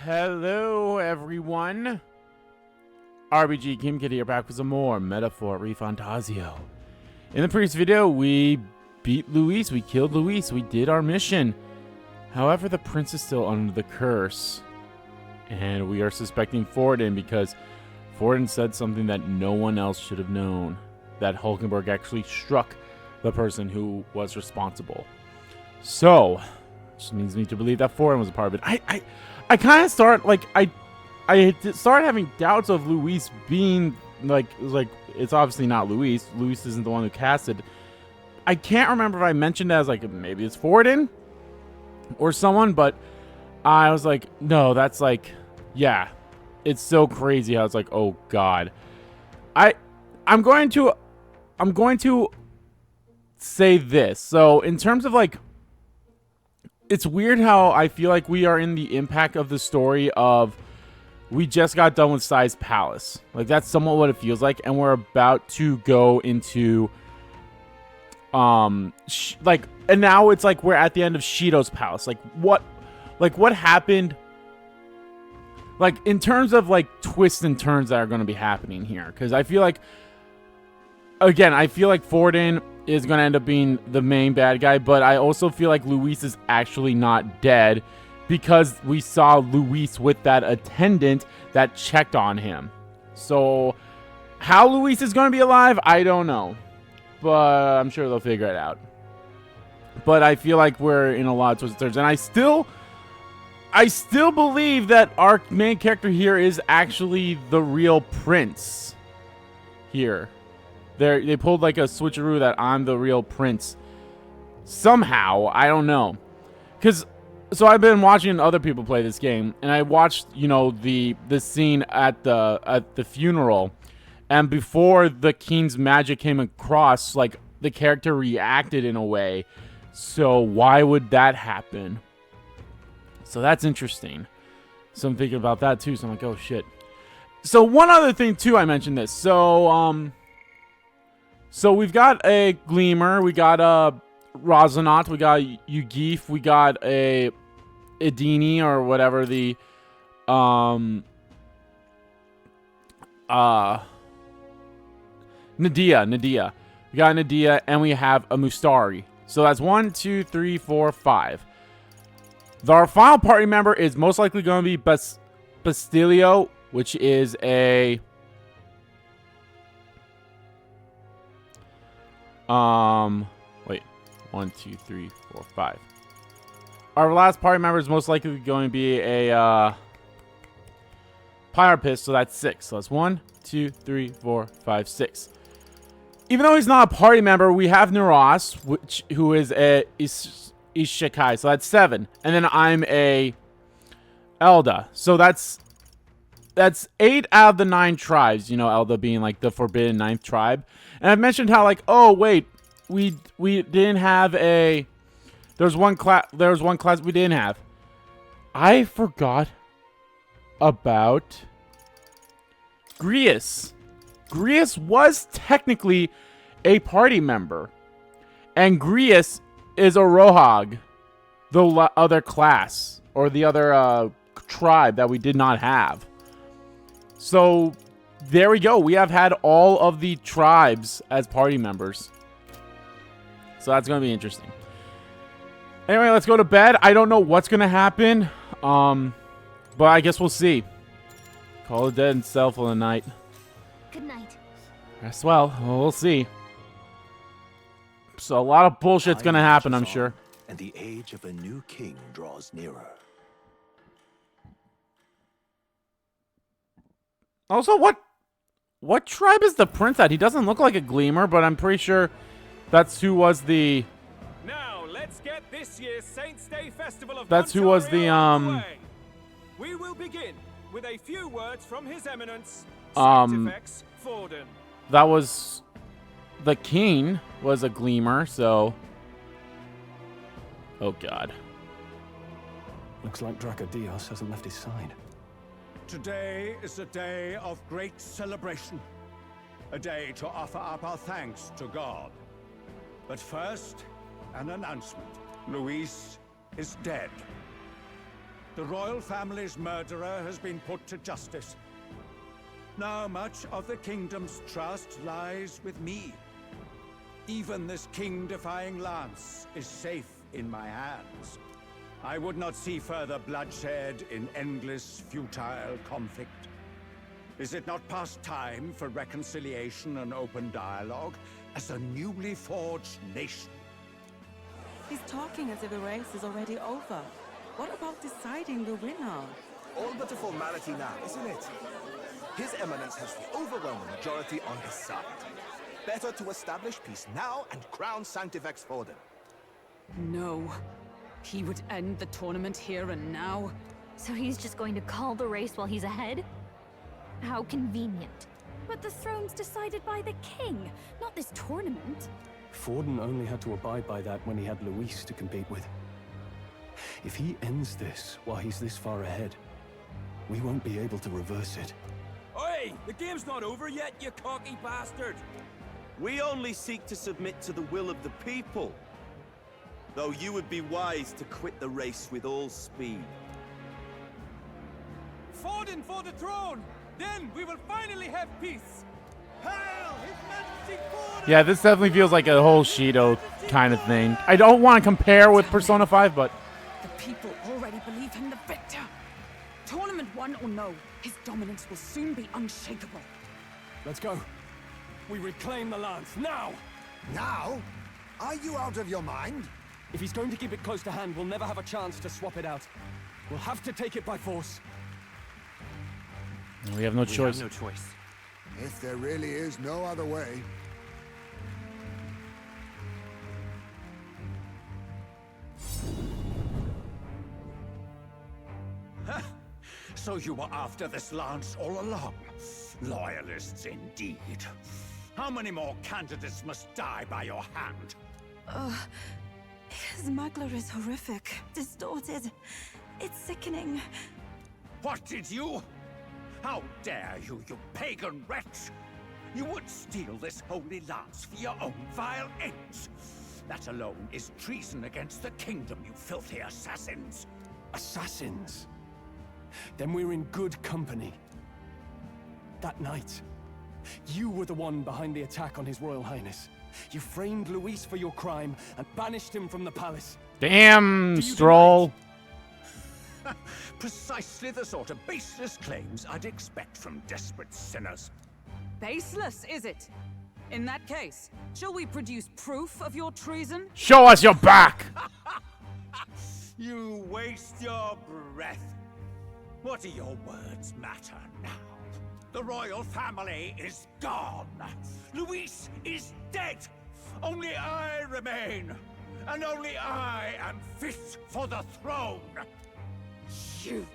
Hello, everyone. RBG Kim Kid here, back with some more Metaphor ReFantazio. In the previous video, we beat Luis. We killed Luis. We did our mission. However, the prince is still under the curse. And we are suspecting Forden because Forden said something that no one else should have known. That Hulkenberg actually struck the person who was responsible. So, which leads me to believe that Forden was a part of it. I kind of start, like, I started having doubts of Luis being, like, it's obviously not Luis. Luis isn't the one who casted. I can't remember if I mentioned it as, like, maybe it's Forden or someone, but I was like, no, that's, like, yeah. It's so crazy how it's like, oh, God. I'm going to say this. So, in terms of, like, it's weird how I feel like we are in the impact of the story of we just got done with Sai's Palace. Like, that's somewhat what it feels like. And we're about to go into, and now it's like we're at the end of Shido's Palace. Like, what happened? Like, in terms of, like, twists and turns that are going to be happening here. Because I feel like, again, Forden is going to end up being the main bad guy, but I also feel like Luis is actually not dead because we saw Luis with that attendant that checked on him. So how Luis is going to be alive, I don't know, but I'm sure they'll figure it out. But I feel like we're in a lot of twists and turns, and I still believe that our main character here is actually the real prince here. They pulled like a switcheroo that I'm the real prince. Somehow, I don't know. So I've been watching other people play this game, and I watched, you know, the scene at the funeral, and before the king's magic came across, like, the character reacted in a way. So why would that happen? So that's interesting. So I'm thinking about that too. So I'm like, oh shit. So one other thing too, I mentioned this. So we've got a Gleamer, we got a Rosanot, we got Yugif, we got a Edini or whatever the Nadia. We got Nadia, and we have a Mustari. So that's 1, 2, 3, 4, 5. Our final party member is most likely going to be Bastilio, which is a wait, 1, 2, 3, 4, 5. Our last party member is most likely going to be a Pyropist, so that's 6. So that's 1, 2, 3, 4, 5, 6. Even though he's not a party member, we have Neros, who is a Ishikai, so that's 7. And then I'm a Elda, so that's 8 out of the 9 tribes, you know, Elda being like the forbidden 9th tribe. And I've mentioned how, like, oh wait, we didn't have a, there's one class we didn't have. I forgot about Grius. Grius was technically a party member, and Grius is a Rohag, the other class or the other tribe that we did not have. So there we go. We have had all of the tribes as party members. So that's going to be interesting. Anyway, let's go to bed. I don't know what's going to happen. But I guess we'll see. Call it dead and stealth for the night. Good night. Rest well. We'll see. So a lot of bullshit's going to happen, I'm sure. And the age of a new king draws nearer. Also, what tribe is the prince at? He doesn't look like a Gleamer, but I'm pretty sure that's who was the... Now, let's get this year's Saints' Day Festival of That's who was the, underway. We will begin with a few words from His Eminence, Sanctifex Forden. That was... The king was a Gleamer, so... Oh, God. Looks like Dracodios hasn't left his side. Today is a day of great celebration. A day to offer up our thanks to God. But first, an announcement. Luis is dead. The royal family's murderer has been put to justice. Now much of the kingdom's trust lies with me. Even this king-defying lance is safe in my hands. I would not see further bloodshed in endless, futile conflict. Is it not past time for reconciliation and open dialogue as a newly forged nation? He's talking as if the race is already over. What about deciding the winner? All but a formality now, isn't it? His Eminence has the overwhelming majority on his side. Better to establish peace now and crown Sanctifex for them. No. He would end the tournament here and now. So he's just going to call the race while he's ahead? How convenient. But the throne's decided by the king, not this tournament. Forden only had to abide by that when he had Luis to compete with. If he ends this while he's this far ahead, we won't be able to reverse it. Oi! The game's not over yet, you cocky bastard! We only seek to submit to the will of the people. Though you would be wise to quit the race with all speed. Forden for the throne! Then we will finally have peace! Hail His Majesty Forden! Yeah, this definitely feels like a whole Shido kind of thing. I don't want to compare with Persona 5, but... The people already believe him the victor. Tournament won or no, his dominance will soon be unshakable. Let's go. We reclaim the lance, now! Now? Are you out of your mind? If he's going to keep it close to hand, we'll never have a chance to swap it out. We'll have to take it by force. We have no choice. No choice. If there really is no other way. So you were after this lance all along? Loyalists indeed. How many more candidates must die by your hand? His smuggler is horrific, distorted. It's sickening. What did you? How dare you, you pagan wretch! You would steal this holy lance for your own vile ends. That alone is treason against the kingdom, you filthy assassins. Assassins? Then we're in good company. That night, you were the one behind the attack on His Royal Highness. You framed Luis for your crime and banished him from the palace. Damn, Stroll. Precisely the sort of baseless claims I'd expect from desperate sinners. Baseless, is it? In that case, shall we produce proof of your treason? Show us your back! You waste your breath. What do your words matter now? The royal family is gone. Luis is dead. Only I remain. And only I am fit for the throne. You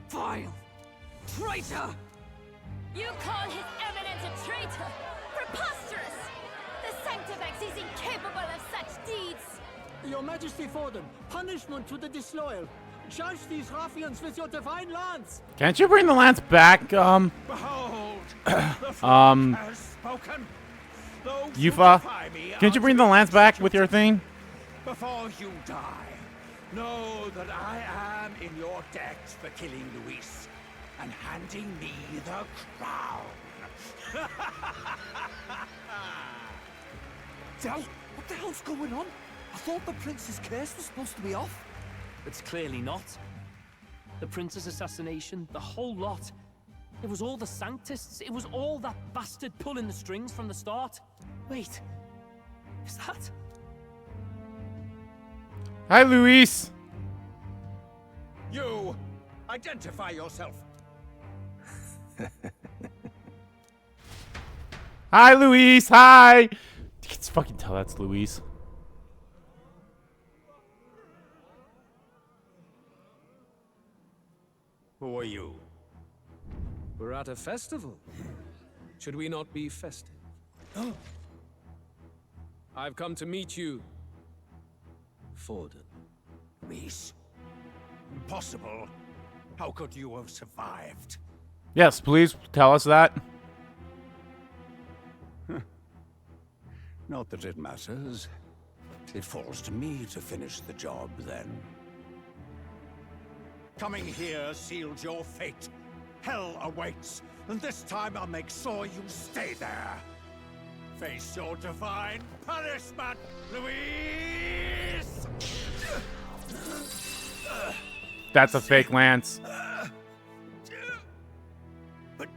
vile traitor! You call His Eminence a traitor? Preposterous! The Sanctifex is incapable of such deeds! Your Majesty Forden, punishment to the disloyal. Judge these ruffians with your divine lance. Can't you bring the lance back, Behold, the Ford has spoken. Those who Yufa? defy me Can't you bring the lance back with your thing? Before you die, know that I am in your debt for killing Luis and handing me the crown. Del, what the hell's going on? I thought the prince's curse was supposed to be off. It's clearly not. The prince's assassination, the whole lot. It was all the Sanctists. It was all that bastard pulling the strings from the start. Wait, is that? Hi, Luis. You, identify yourself. Hi, Luis. Hi. You can fucking tell that's Luis. Who are you? We're at a festival. Should we not be festive? I've come to meet you, Forden. Luis? Impossible. How could you have survived? Yes, please tell us that. Not that it matters. It falls to me to finish the job, then. Coming here sealed your fate. Hell awaits, and this time I'll make sure you stay there. Face your divine punishment, Louise! That's a fake Lance. But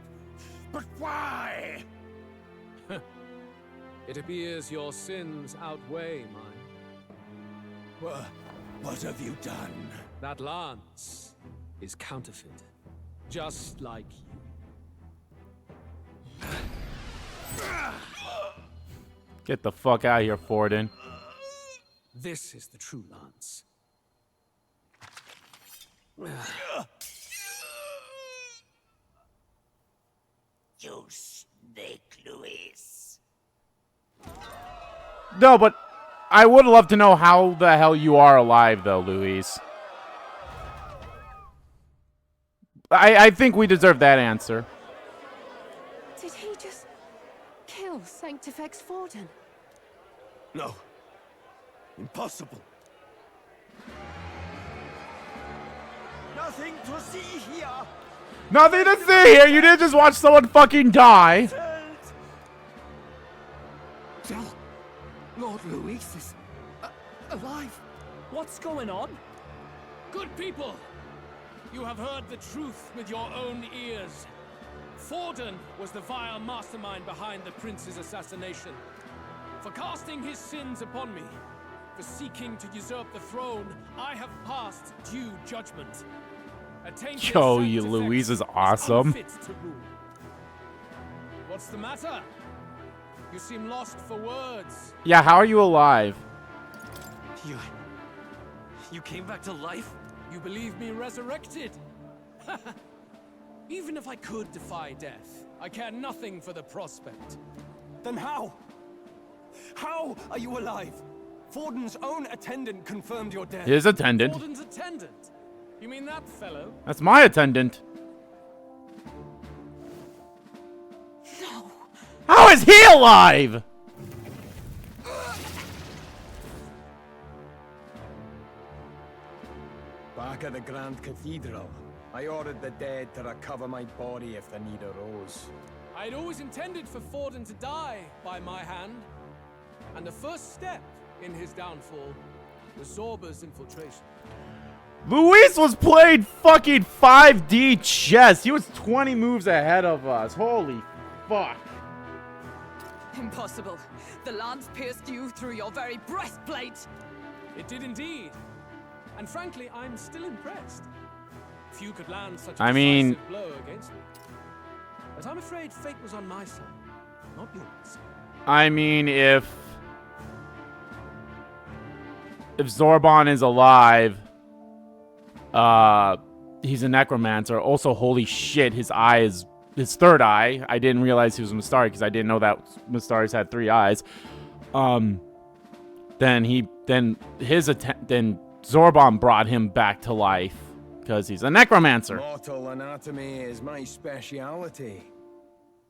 why? It appears your sins outweigh mine. What have you done? That lance is counterfeit, just like you. Get the fuck out of here, Forden. This is the true lance. You snake, Louise. No, but I would love to know how the hell you are alive, though, Louise. I think we deserve that answer. Did he just kill Sanctifex Forden? No. Impossible. Nothing to see here. Nothing to see here. You didn't just watch someone fucking die. Lord Louis is alive. What's going on? Good people, you have heard the truth with your own ears. Forden was the vile mastermind behind the prince's assassination. For casting his sins upon me, for seeking to usurp the throne, I have passed due judgment. Yo, Louise is awesome. To rule. What's the matter? You seem lost for words. Yeah, how are you alive? You came back to life? You believe me resurrected? Even if I could defy death, I care nothing for the prospect. Then how? How are you alive? Forden's own attendant confirmed your death. His attendant. Forden's attendant? You mean that fellow? That's my attendant. No. How is he alive? Back at the Grand Cathedral, I ordered the dead to recover my body if the need arose. I'd always intended for Forden to die by my hand. And the first step in his downfall was Zorba's infiltration. Luis was playing fucking 5D chess. He was 20 moves ahead of us. Holy fuck. Impossible. The lance pierced you through your very breastplate. It did indeed. And frankly, I'm still impressed. Few could land such a decisive blow against me. But I'm afraid fate was on my side, not yours. I mean, if Zorban is alive, he's a necromancer. Also, holy shit, his eye is his third eye. I didn't realize he was Mystari because I didn't know that Mystaris had 3 eyes. Then Zorban brought him back to life because he's a necromancer. Mortal anatomy is my speciality.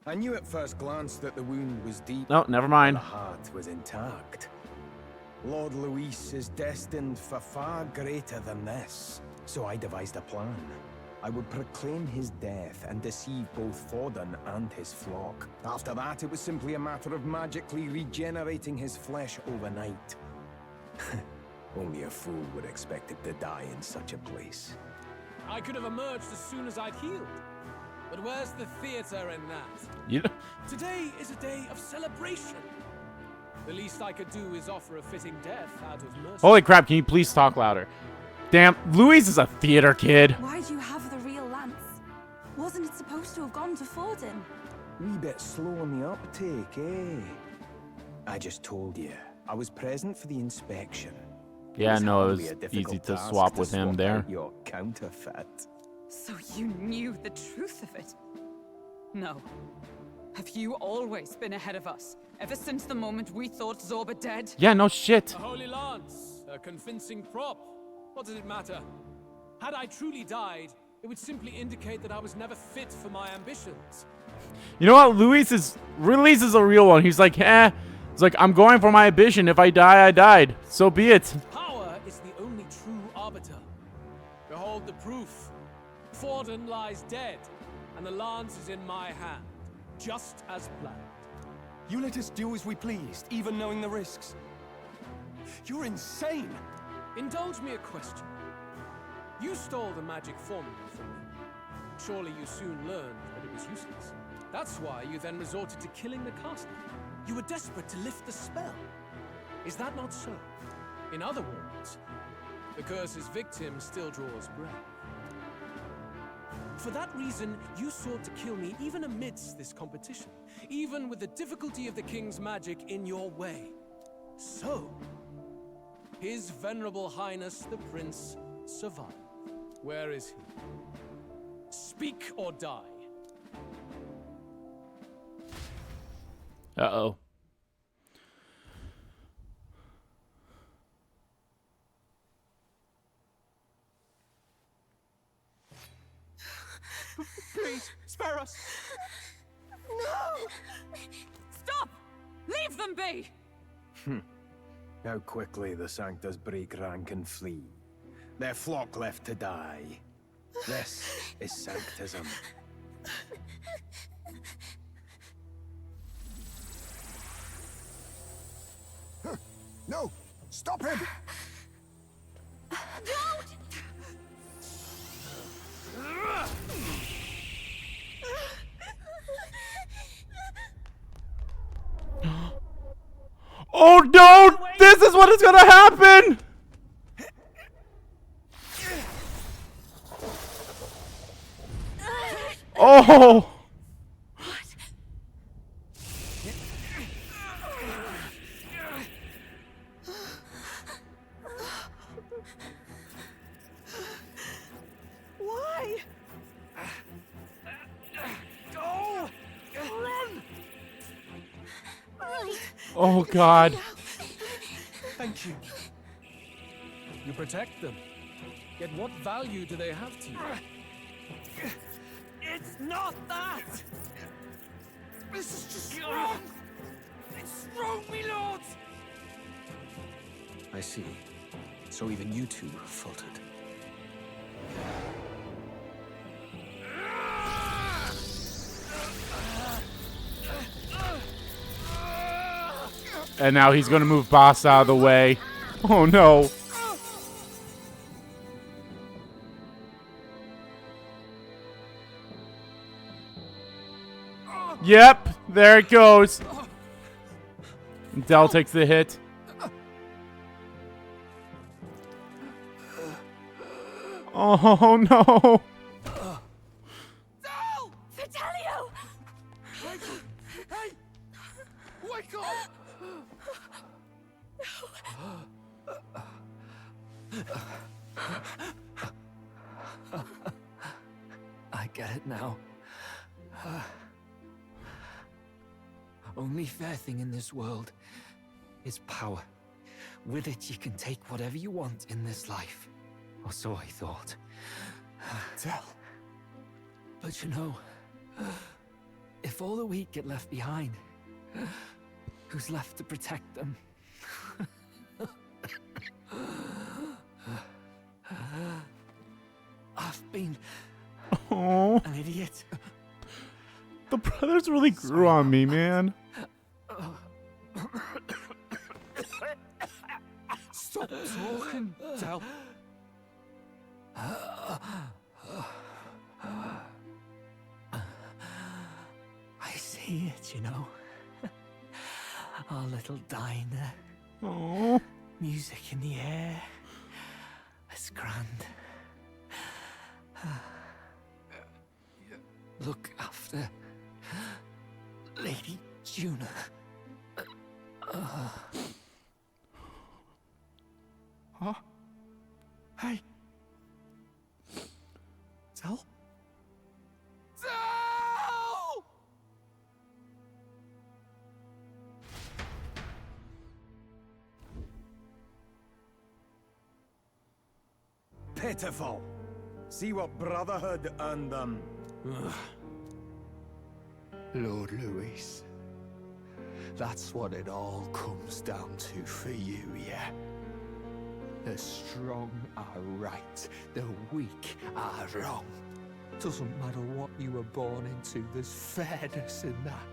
I knew at first glance that the wound was deep. No, never mind. The heart was intact. Lord Louis is destined for far greater than this. So I devised a plan. I would proclaim his death and deceive both Forden and his flock. After that, it was simply a matter of magically regenerating his flesh overnight. Only a fool would expect it to die in such a place. I could have emerged as soon as I'd healed. But where's the theater in that? Today is a day of celebration. The least I could do is offer a fitting death out of mercy. Holy crap, can you please talk louder? Damn, Louise is a theater kid. Why do you have the real lance? Wasn't it supposed to have gone to Forden? Wee bit slow on the uptake, eh? I just told you. I was present for the inspection. Yeah, no, it was easy to swap with him there. Your counterfeit. So you knew the truth of it? No. Have you always been ahead of us? Ever since the moment we thought Zorba dead? Yeah, no shit. A holy lance, a convincing prop. What does it matter? Had I truly died, it would simply indicate that I was never fit for my ambitions. You know what? Luis is a real one. He's like, It's like, I'm going for my ambition. If I die, I died. So be it. Power is the only true arbiter. Behold the proof. Forden lies dead, and the lance is in my hand, just as planned. You let us do as we pleased, even knowing the risks. You're insane! Indulge me a question. You stole the magic formula from me. Surely you soon learned that it was useless. That's why you then resorted to killing the caster. You were desperate to lift the spell. Is that not so? In other words, the curse's victim still draws breath. For that reason, you sought to kill me even amidst this competition, even with the difficulty of the king's magic in your way. So, His Venerable Highness the Prince survived. Where is he? Speak or die. Uh-oh. Please, spare us! No! Stop! Leave them be! How quickly the Sanctus break rank and flee. Their flock left to die. This is Sanctism. No! Stop him! Oh no! This is what is gonna happen! Oh! Why? Go! Run! Oh god. Thank you. You protect them. Yet what value do they have to you? It's not that! This is just wrong! It's wrong, me lord! I see. So even you two faltered. And now he's gonna move Boss out of the way. Oh no. Yep, there it goes. Del takes the hit. Oh no. Fidelio! Hey! Wake up! I get it now. Only fair thing in this world is power. With it, you can take whatever you want in this life. Or so I thought. Tell. But you know, if all the weak get left behind, who's left to protect them? I've been Oh. an idiot. The brothers really grew on me, man. Stop talking, Del. I see it, you know. Our little diner. Oh. Music in the air. It's grand. Look after Lady Juna. Huh? Hey! Tell? Tell! Pitiful. See what Brotherhood earned them. Lord Louis. That's what it all comes down to for you, yeah? The strong are right, the weak are wrong. Doesn't matter what you were born into, there's fairness in that.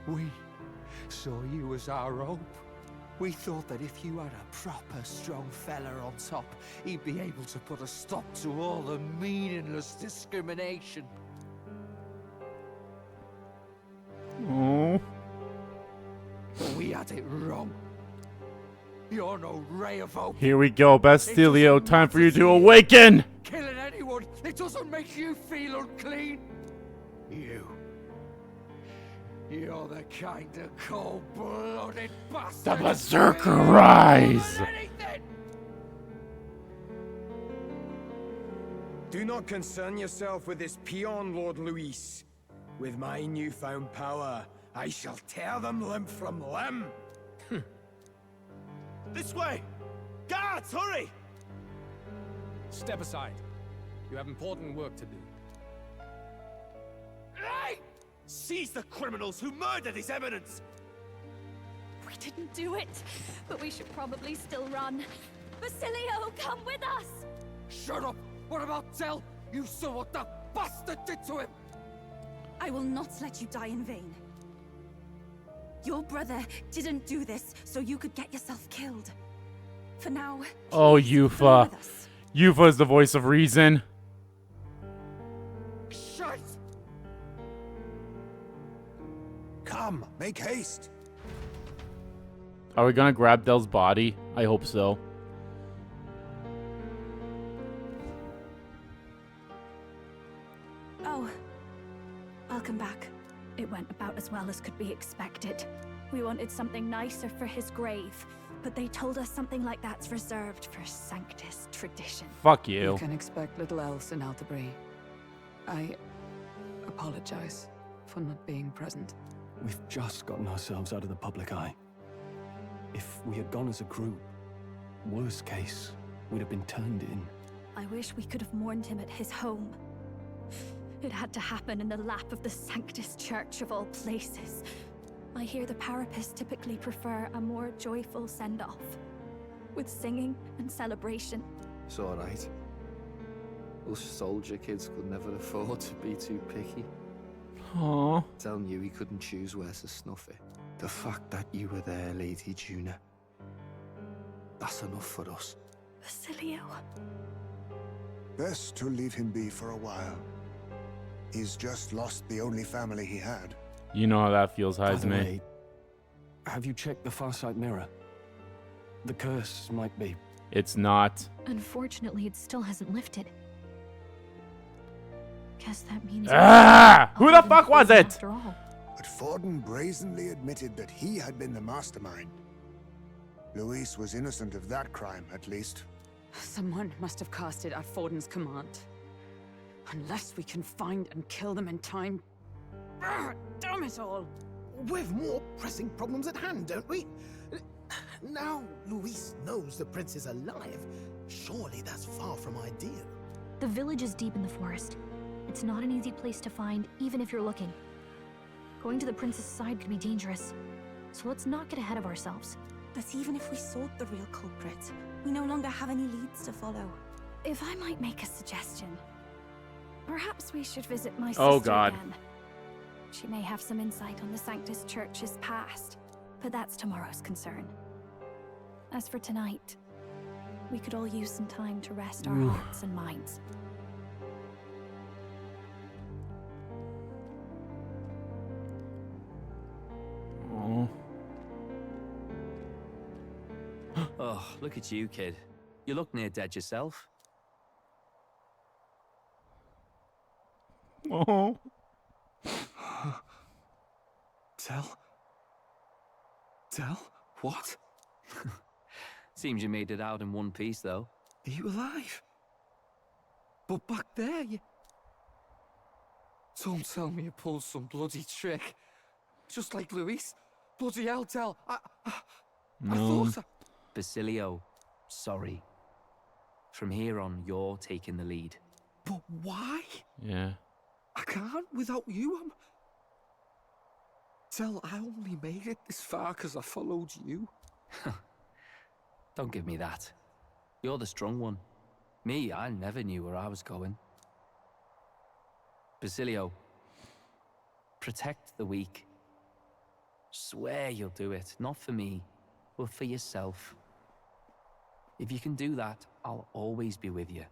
We saw you as our hope. We thought that if you had a proper strong fella on top, he'd be able to put a stop to all the meaningless discrimination. Oh. But we had it wrong. You're no ray of hope. Here we go, Bastilio. Time for you to awaken. Killing anyone, it doesn't make you feel unclean. You're the kind of cold-blooded bastard. The Berserker rise. Do not concern yourself with this peon, Lord Luis. With my newfound power, I shall tear them limb from limb. This way! Guards, hurry! Step aside. You have important work to do. Hey! Seize the criminals who murdered His Eminence! We didn't do it, but we should probably still run. Basilio, come with us! Shut up! What about Tell? You saw what that bastard did to him! I will not let you die in vain. Your brother didn't do this so you could get yourself killed. For now... Oh, Yufa. Yufa is the voice of reason. Shut! Come, make haste. Are we gonna grab Del's body? I hope so. Oh. Welcome back. It went about as well as could be expected. We wanted something nicer for his grave, but they told us something like that's reserved for Sanctus tradition. Fuck you. You can expect little else in Altabri. I apologize for not being present. We've just gotten ourselves out of the public eye. If we had gone as a group, worst case, we'd have been turned in. I wish we could have mourned him at his home. It had to happen in the lap of the Sanctus Church of all places. I hear the Parapists typically prefer a more joyful send-off, with singing and celebration. It's alright. Us soldier kids could never afford to be too picky. Aww. Telling you he couldn't choose where to snuff it. The fact that you were there, Lady Juna, that's enough for us. Basilio. Best to leave him be for a while. He's just lost the only family he had. You know how that feels, By the Heisman. way, have you checked the Farsight mirror? The curse might be... It's not. Unfortunately, it still hasn't lifted. Guess that means... Who the fuck was it? After all. But Forden brazenly admitted that he had been the mastermind. Luis was innocent of that crime, at least. Someone must have cast it at Forden's command. Unless we can find and kill them in time. Damn it all! We've more pressing problems at hand, don't we? Now Luis knows the prince is alive. Surely that's far from ideal. The village is deep in the forest. It's not an easy place to find, even if you're looking. Going to the prince's side could be dangerous. So let's not get ahead of ourselves. But even if we sought the real culprit, we no longer have any leads to follow. If I might make a suggestion, perhaps we should visit my sister Oh, God. again. She may have some insight on the Sanctus Church's past, but that's tomorrow's concern. As for tonight, we could all use some time to rest our hearts and minds. Oh. Oh, look at you, kid. You look near dead yourself. Oh. Tell? What? Seems you made it out in one piece, though. Are you alive? But back there, you... Don't tell me you pulled some bloody trick. Just like Luis. Bloody hell, Tell. I thought... Basilio, sorry. From here on, you're taking the lead. But why? Yeah. I can't without you. Tell, I only made it this far because I followed you. Don't give me that. You're the strong one. Me, I never knew where I was going. Basilio, protect the weak. Swear you'll do it, not for me, but for yourself. If you can do that, I'll always be with you.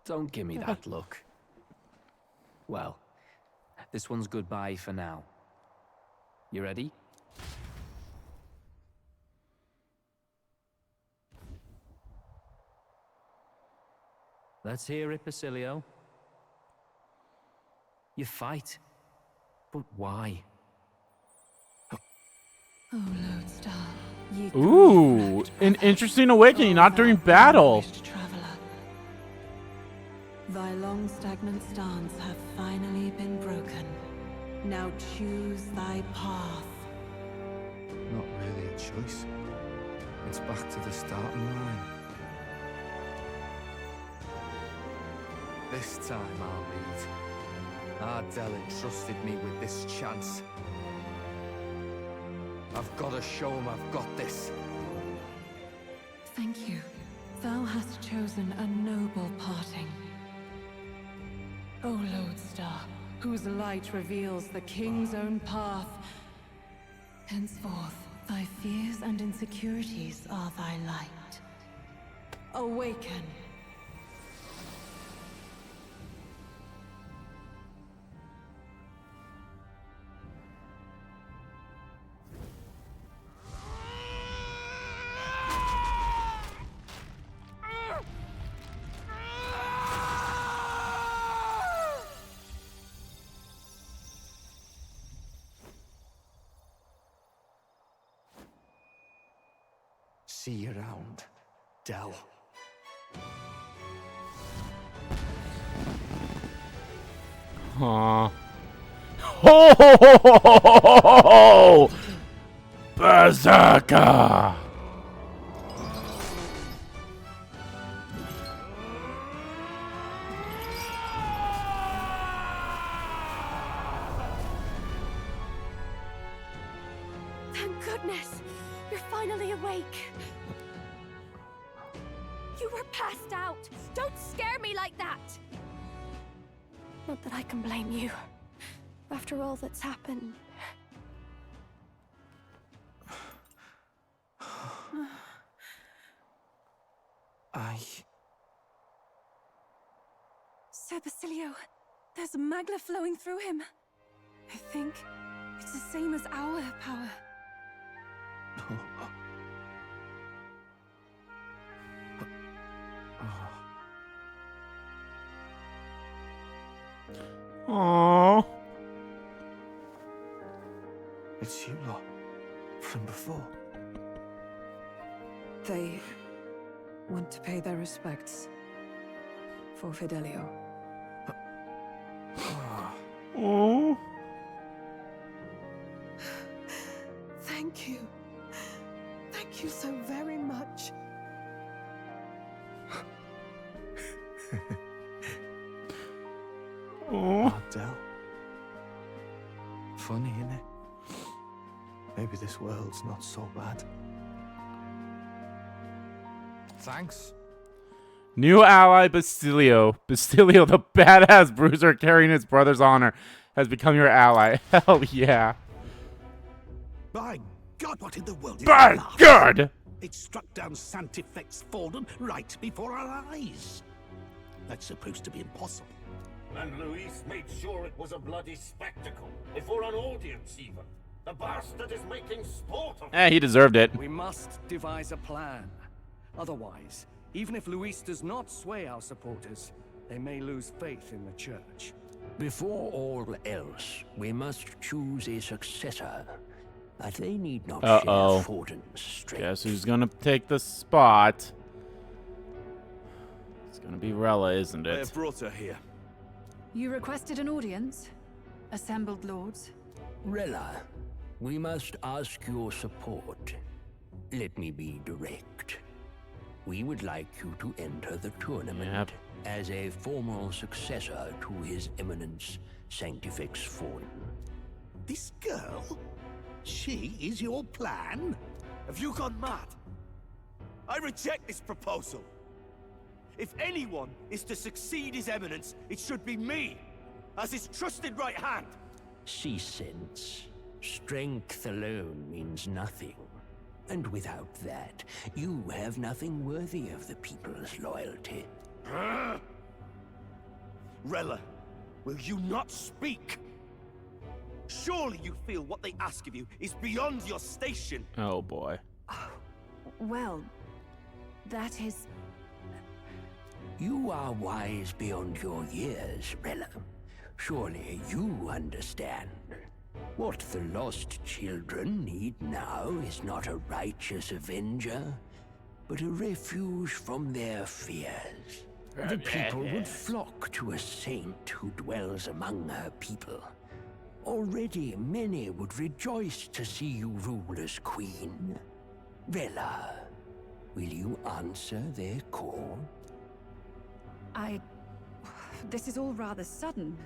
Don't give me that look. Well, this one's goodbye for now. You ready? Let's hear it, Basilio. You fight, but why? Oh, Lodestar, ye Ooh, an interesting awakening, not during battle. traveler. Thy long stagnant stance hath finally been broken. Now choose thy path. Not really a choice. It's back to the starting line. This time I'll lead. Ardell entrusted me with this chance. I've got to show him I've got this. Thank you. Thou hast chosen a noble parting. O Lodestar, whose light reveals the king's own path. Henceforth, thy fears and insecurities are thy light. Awaken. See you around, Del. Huh. Ho ho ho ho ho ho ho! Berserker! Thank goodness! You're finally awake! You were passed out! Don't scare me like that! Not that I can blame you. After all that's happened. Sir Basilio, there's magna flowing through him. I think it's the same as our power. Aww. It's you lot from before. They want to pay their respects for Fidelio. Oh. Thank you. Thank you so very much. Ardell. Funny, innit? Maybe this world's not so bad. Thanks. New ally Basilio. Basilio, the badass bruiser carrying his brother's honor, has become your ally. Hell yeah. By God, what in the world is By that? God! It struck down Santifex Forden right before our eyes. That's supposed to be impossible. And Luis made sure it was a bloody spectacle, before an audience even. The bastard is making sport of it. He deserved it. We must devise a plan. Otherwise, even if Luis does not sway our supporters, they may lose faith in the church. Before all else, we must choose a successor. But they need not Uh-oh. share Forden's strength. Guess who's gonna take the spot? It's gonna be Rella, isn't I it? have brought her here. You requested an audience? Assembled lords? Rella, we must ask your support. Let me be direct. We would like you to enter the tournament as a formal successor to His Eminence Sanctifex Forden. This girl? She is your plan? Have you gone mad? I reject this proposal. If anyone is to succeed His Eminence, it should be me. as his trusted right hand. See sense. Strength alone means nothing. And without that, you have nothing worthy of the people's loyalty. Rella, will you not speak? Surely you feel what they ask of you is beyond your station. Oh boy. Well, that is... You are wise beyond your years, Rella. Surely you understand. What the lost children need now is not a righteous avenger, but a refuge from their fears. The people would flock to a saint who dwells among her people. Already many would rejoice to see you rule as queen. Rella, will you answer their call? This is all rather sudden.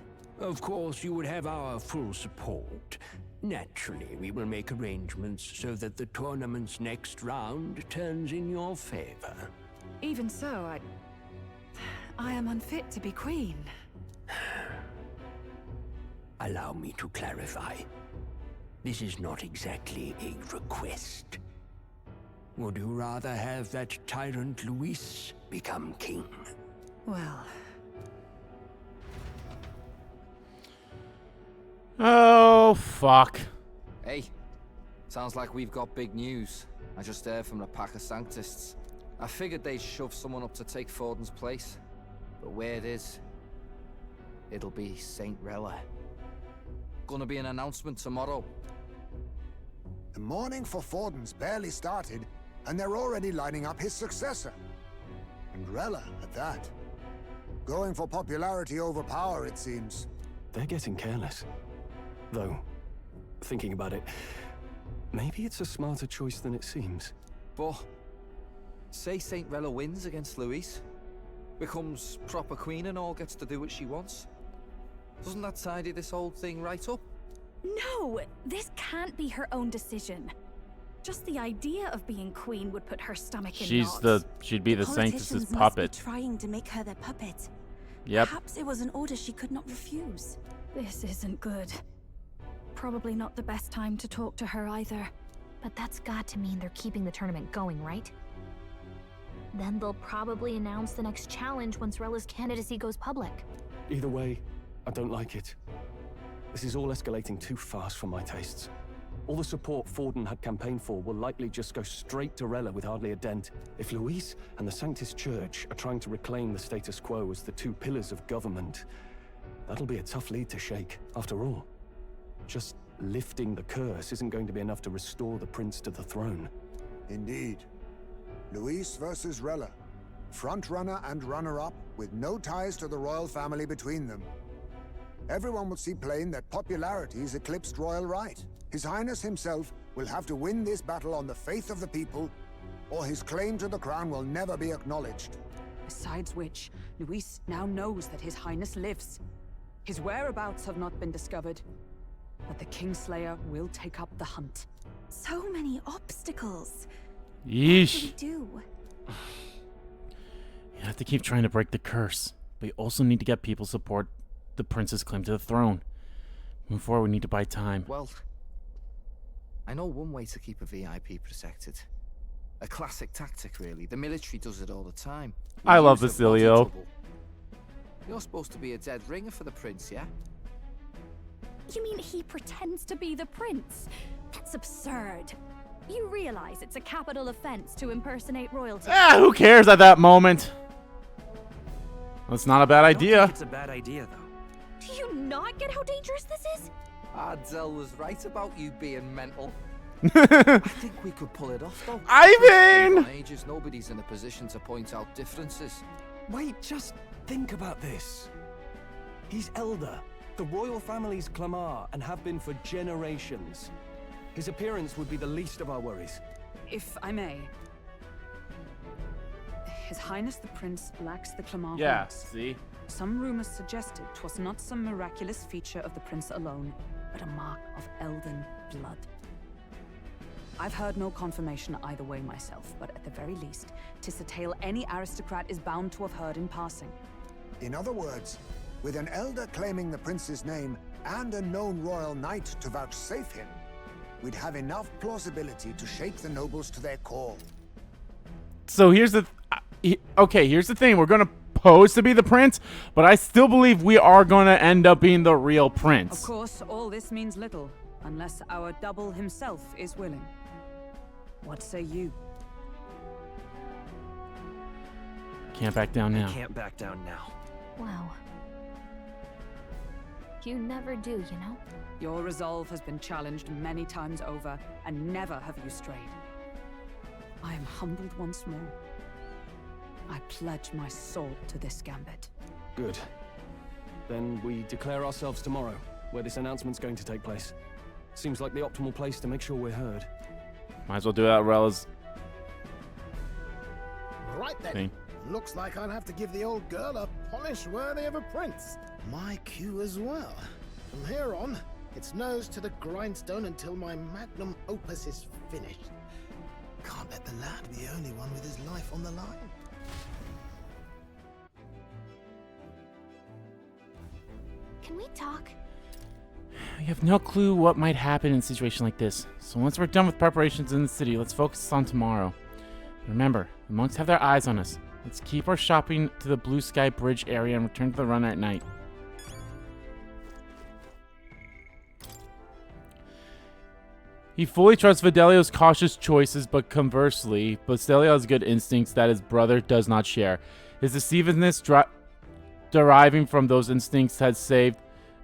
Of course, you would have our full support. Naturally, we will make arrangements so that the tournament's next round turns in your favor. Even so, I am unfit to be queen. Allow me to clarify. This is not exactly a request. Would you rather have that tyrant Luis become king? Well... Oh, fuck. Hey, sounds like we've got big news. I just heard from the pack of Sanctists. I figured they'd shove someone up to take Forden's place. But where it is, it'll be Saint Rella. Gonna be an announcement tomorrow. The mourning for Forden's barely started, and they're already lining up his successor. And Rella, at that. Going for popularity over power, it seems. They're getting careless. Though, thinking about it, maybe it's a smarter choice than it seems. But, say Saint Rella wins against Luis, becomes proper queen and all gets to do what she wants. Doesn't that tidy this whole thing right up? No, this can't be her own decision. Just the idea of being queen would put her stomach in knots. She'd be the Sanctus's puppet. Must be trying to make her their puppet. Yep. Perhaps it was an order she could not refuse. This isn't good. Probably not the best time to talk to her either. But that's got to mean they're keeping the tournament going, right? Then they'll probably announce the next challenge once Rella's candidacy goes public. Either way, I don't like it. This is all escalating too fast for my tastes. All the support Forden had campaigned for will likely just go straight to Rella with hardly a dent. If Luis and the Sanctus Church are trying to reclaim the status quo as the two pillars of government, that'll be a tough lead to shake. After all, just lifting the curse isn't going to be enough to restore the prince to the throne. Indeed. Luis versus Rella. Front-runner and runner-up, with no ties to the royal family between them. Everyone will see plain that popularity's eclipsed royal right. His Highness himself will have to win this battle on the faith of the people, or his claim to the crown will never be acknowledged. Besides which, Luis now knows that His Highness lives. His whereabouts have not been discovered, but the Kingslayer will take up the hunt. So many obstacles. Yeesh. What do we do? You have to keep trying to break the curse, but you also need to get people support the prince's claim to the throne. Moving forward, we need to buy time. Well, I know one way to keep a VIP protected. A classic tactic, really. The military does it all the time. I love Basilio. You're supposed to be a dead ringer for the prince, yeah? You mean he pretends to be the prince? That's absurd. You realize it's a capital offense to impersonate royalty? Who cares at that moment? That's not a bad idea. I don't think it's a bad idea, though. Do you not get how dangerous this is? Ardell was right about you being mental. I think we could pull it off, though. Ivan! Ages, nobody's in a position to point out differences. Wait, just think about this. He's Elda, the royal family's Clamar, and have been for generations. His appearance would be the least of our worries. If I may. His Highness the Prince lacks the Clamar Yeah, horns. see? Some rumors suggested 'twas not some miraculous feature of the prince alone, but a mark of Elden blood. I've heard no confirmation either way myself, but at the very least, 'tis a tale any aristocrat is bound to have heard in passing. In other words, With an elder claiming the prince's name and a known royal knight to vouchsafe him, we'd have enough plausibility to shake the nobles to their core. So here's the... okay, here's the thing. We're going to pose to be the prince, but I still believe we are going to end up being the real prince. Of course, all this means little, unless our double himself is willing. What say you? Can't back down now. Can't back down now. Wow. You never do, you know? Your resolve has been challenged many times over, and never have you strayed. I am humbled once more. I pledge my soul to this gambit. Good. Then we declare ourselves tomorrow, where this announcement's going to take place. Seems like the optimal place to make sure we're heard. Might as well do that, Rella's Right then. thing. Looks like I'll have to give the old girl a polish worthy of a prince. My cue as well. From here on, it's nose to the grindstone until my magnum opus is finished. Can't let the lad be the only one with his life on the line. Can we talk? We have no clue what might happen in a situation like this. So once we're done with preparations in the city, let's focus on tomorrow. Remember, the monks have their eyes on us. Let's keep our shopping to the Blue Sky Bridge area and return to the run at night. He fully trusts Fidelio's cautious choices, but conversely, Bastilio has good instincts that his brother does not share. His decisiveness deriving from those instincts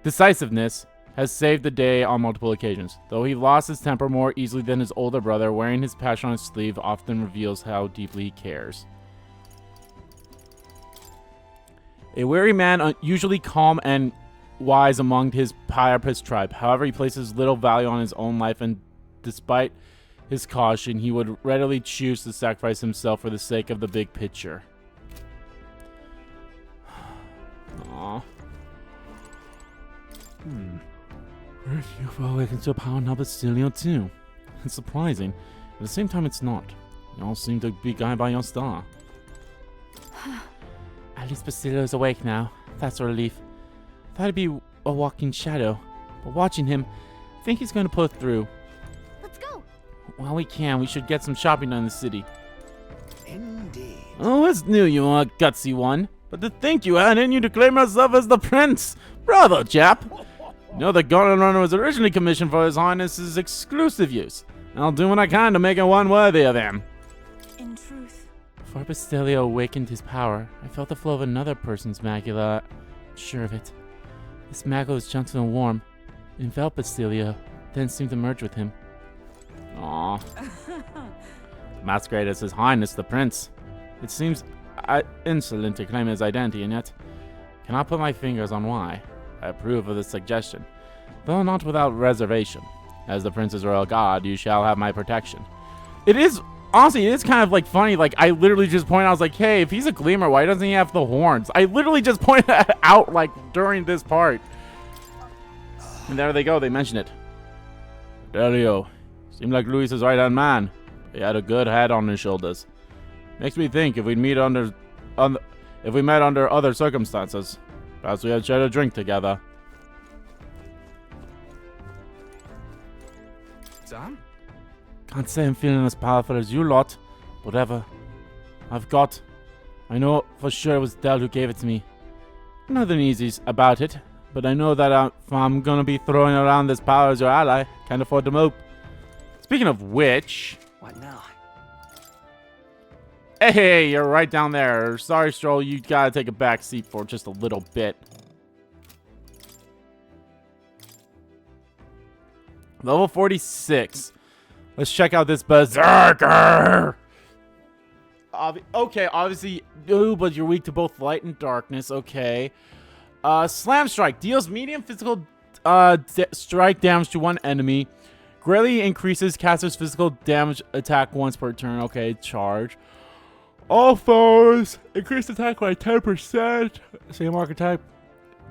decisiveness has saved the day on multiple occasions. Though he lost his temper more easily than his older brother, wearing his passion on his sleeve often reveals how deeply he cares. A wary man, usually calm and wise among his Priapus tribe. However, he places little value on his own life, and despite his caution, he would readily choose to sacrifice himself for the sake of the big picture. Aww. You've awakened to a power now, Bastilio too. It's surprising. At the same time, it's not. You all seem to be guided by your star. At least Bastilio is awake now. That's a relief. Thought he'd be a walking shadow, but watching him, I think he's going to pull through. Let's go. Well, we can. We should get some shopping done in the city. Indeed. Oh, it's new, you gutsy one. But to think you had in you to claim yourself as the prince. Bravo, chap. You know the Golden Runner was originally commissioned for His Highness's exclusive use. I'll do what I can to make it one worthy of him. In truth. Before Bastilio awakened his power, I felt the flow of another person's macula. Sure of it. This macula was gentle and warm. It enveloped Bastilio, then seemed to merge with him. Aww. Masquerade as His Highness the Prince. It seems insolent to claim his identity, and yet cannot put my fingers on why. I approve of the suggestion, though not without reservation. As the Prince's royal guard, you shall have my protection. It is, honestly, it is kind of like funny. Like, I literally just pointed out, I was like, hey, if he's a Gleamer, why doesn't he have the horns? I literally just pointed that out, like, during this part. And there they go, they mention it. Delio, seemed like Luis's right-hand man. He had a good head on his shoulders. Makes me think if we met under other circumstances, perhaps we had shared a drink together. Sam? Can't say I'm feeling as powerful as you lot. Whatever I've got, I know for sure it was Del who gave it to me. Nothing easy about it, but I know that if I'm gonna be throwing around this power as your ally, can't afford to mope. Speaking of which... What now? Hey, you're right down there. Sorry, Stroll, you gotta take a back seat for just a little bit. Level 46. Let's check out this Berserker. Okay, obviously, but you're weak to both light and darkness. Okay. Slam Strike deals medium physical strike damage to one enemy. Greatly increases caster's physical damage attack once per turn. Okay, charge. All foes increase attack by 10%. Same archetype.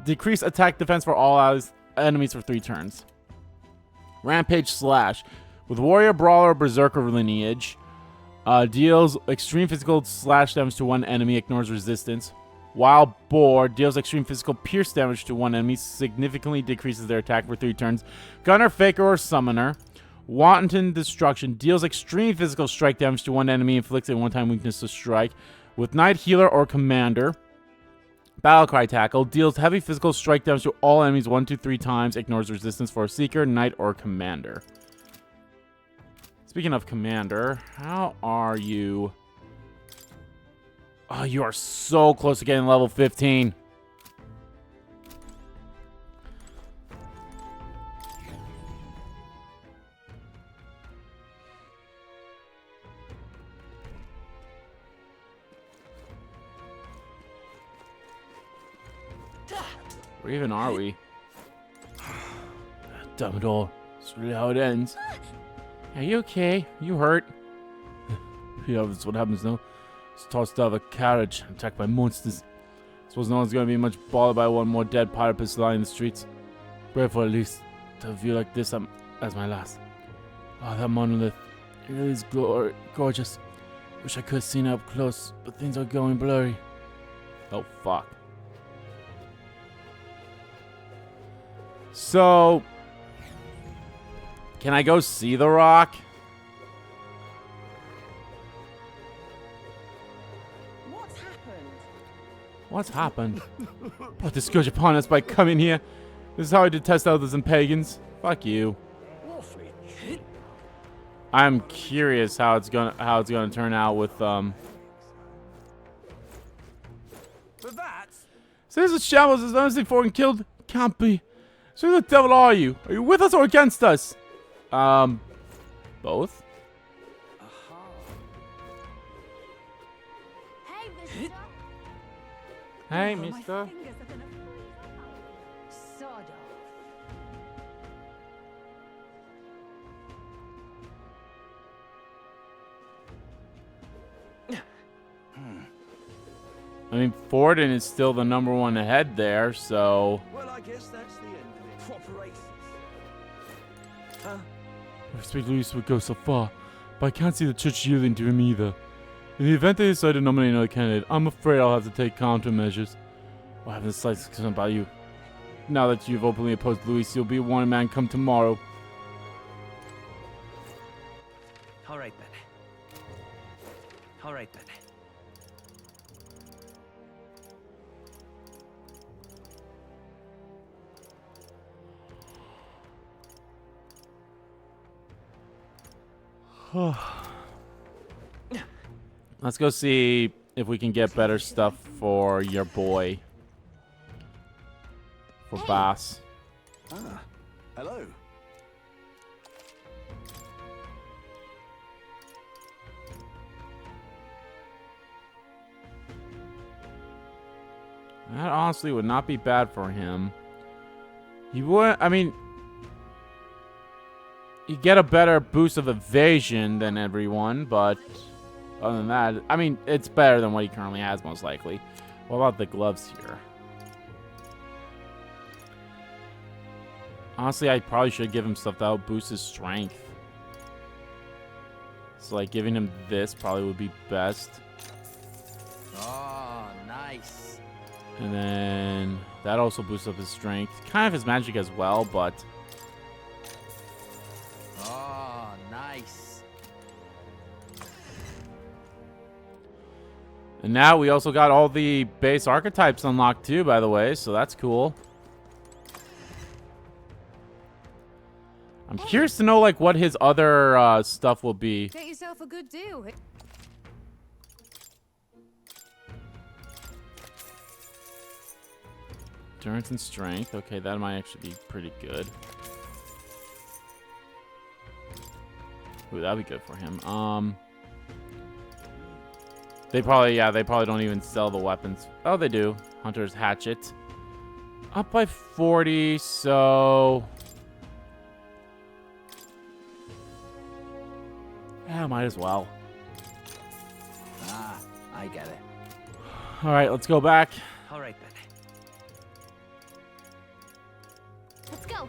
Decrease attack defense for all enemies for 3 turns. Rampage Slash. With Warrior, Brawler, Berserker lineage. Deals extreme physical slash damage to one enemy. Ignores resistance. Wild Boar deals extreme physical pierce damage to one enemy, significantly decreases their attack for 3 turns. Gunner, Faker, or Summoner. Wanton Destruction deals extreme physical strike damage to one enemy, inflicts a one-time weakness to strike. With Knight, Healer, or Commander. Battlecry Tackle deals heavy physical strike damage to all enemies 1, 2, 3 times, ignores resistance for a Seeker, Knight, or Commander. Speaking of Commander, how are you? Oh, you are so close to getting level 15. Where even are we? Damn it all. That's really how it ends. Are you okay? You hurt? Yeah, that's what happens now. It's tossed out of a carriage, attacked by monsters. Suppose no one's gonna be much bothered by one more dead platypus lying in the streets. Pray for at least to view like this as my last. Oh, that monolith. It really is gorgeous. Wish I could have seen it up close, but things are going blurry. Oh, fuck. So, can I go see the rock? What's happened? Brought this scourge upon us by coming here. This is how I detest others and pagans. Fuck you. I'm curious how it's gonna turn out with So there's a shambles is honestly for and killed. Can't be. So who the devil are you? Are you with us or against us? Both. Hey, mister. I mean, Forden is still the #1 ahead there, so. Well, I guess that's the end of it. Proper races. Huh? I expect Luis would go so far, but I can't see the church yielding to him either. In the event they decide to nominate another candidate, I'm afraid I'll have to take countermeasures. I have the slightest concern about you. Now that you've openly opposed Luis, you'll be a wanted man come tomorrow. All right, then. All right, then. Let's go see if we can get better stuff for your boy. For Bass. Ah, hello. That honestly would not be bad for him. You would, I mean, you get a better boost of evasion than everyone, but other than that, I mean, it's better than what he currently has, most likely. What about the gloves here? Honestly, I probably should give him stuff that would boost his strength. So, like, giving him this probably would be best. Oh, nice. And then that also boosts up his strength. Kind of his magic as well, but... Oh, nice. And now we also got all the base archetypes unlocked too, by the way, so that's cool. I'm curious to know, like, what his other stuff will be. Get yourself a good deal. Endurance and strength. Okay, that might actually be pretty good. Ooh, that'd be good for him. They probably don't even sell the weapons. Oh, they do. Hunter's Hatchet. Up by 40, so... yeah, might as well. Ah, I get it. Alright, let's go back. All right, then. Let's go.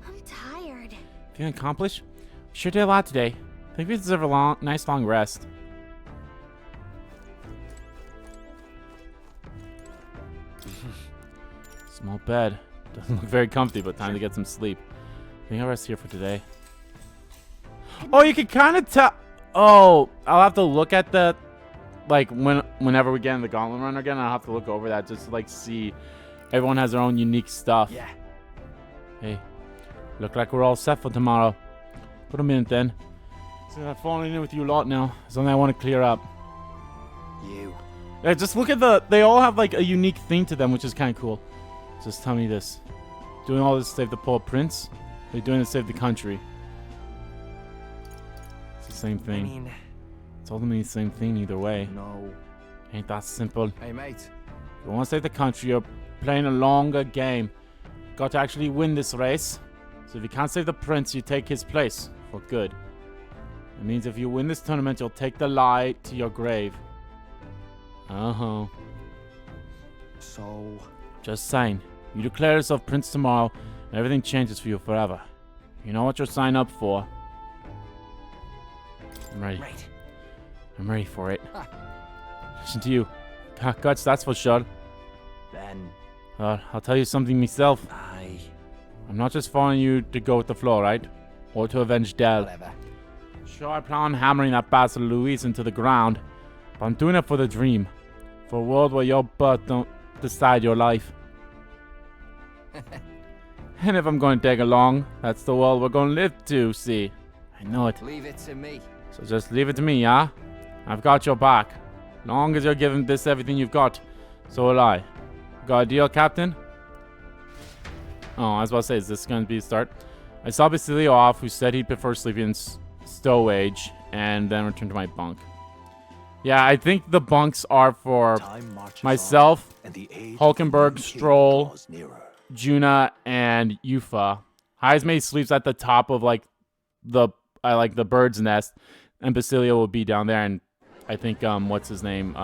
I'm tired. Feeling accomplished? Sure did a lot today. I think we deserve a nice long rest. bed. Doesn't look very comfy, but time to get some sleep. I think I'll rest here for today. Oh, you can kind of tell. Oh, I'll have to look at the, like, whenever we get in the gauntlet run again, I'll have to look over that just to, like, see. Everyone has their own unique stuff. Yeah. Hey, look like we're all set for tomorrow. Wait a minute then. So I've fallen in with you a lot now. Something I want to clear up. You. Yeah, just look at they all have like a unique thing to them, which is kind of cool. Just tell me this. Doing all this to save the poor prince? They're doing it to save the country. It's the same thing. I mean, it's ultimately the same thing either way. No. Ain't that simple? Hey, mate. If you want to save the country, you're playing a longer game. Got to actually win this race. So if you can't save the prince, you take his place for good. It means if you win this tournament, you'll take the lie to your grave. Uh-huh. So... Just saying. You declare yourself prince tomorrow, and everything changes for you forever. You know what you're signed up for. I'm ready. Right. I'm ready for it. Listen to you. Got guts, that's for sure. Then... I'll tell you something myself. I'm not just following you to go with the flow, right? Or to avenge Del. Whatever. Sure, I plan on hammering that bastard Luis into the ground. But I'm doing it for the dream. For a world where your birth don't decide your life. And if I'm going to take along, that's the world we're going to live to, see. I know it. Leave it to me. So just leave it to me, yeah? I've got your back. Long as you're giving this everything you've got, so will I. Got a deal, Captain? Oh, I was about to say, is this going to be the start? I saw Basilio off, who said he'd prefer sleeping in stowage, and then return to my bunk. Yeah, I think the bunks are for myself, Hulkenberg, Stroll, Juna, and Yufa. Heismay sleeps at the top of like the bird's nest, and Basilio will be down there, and I think what's his name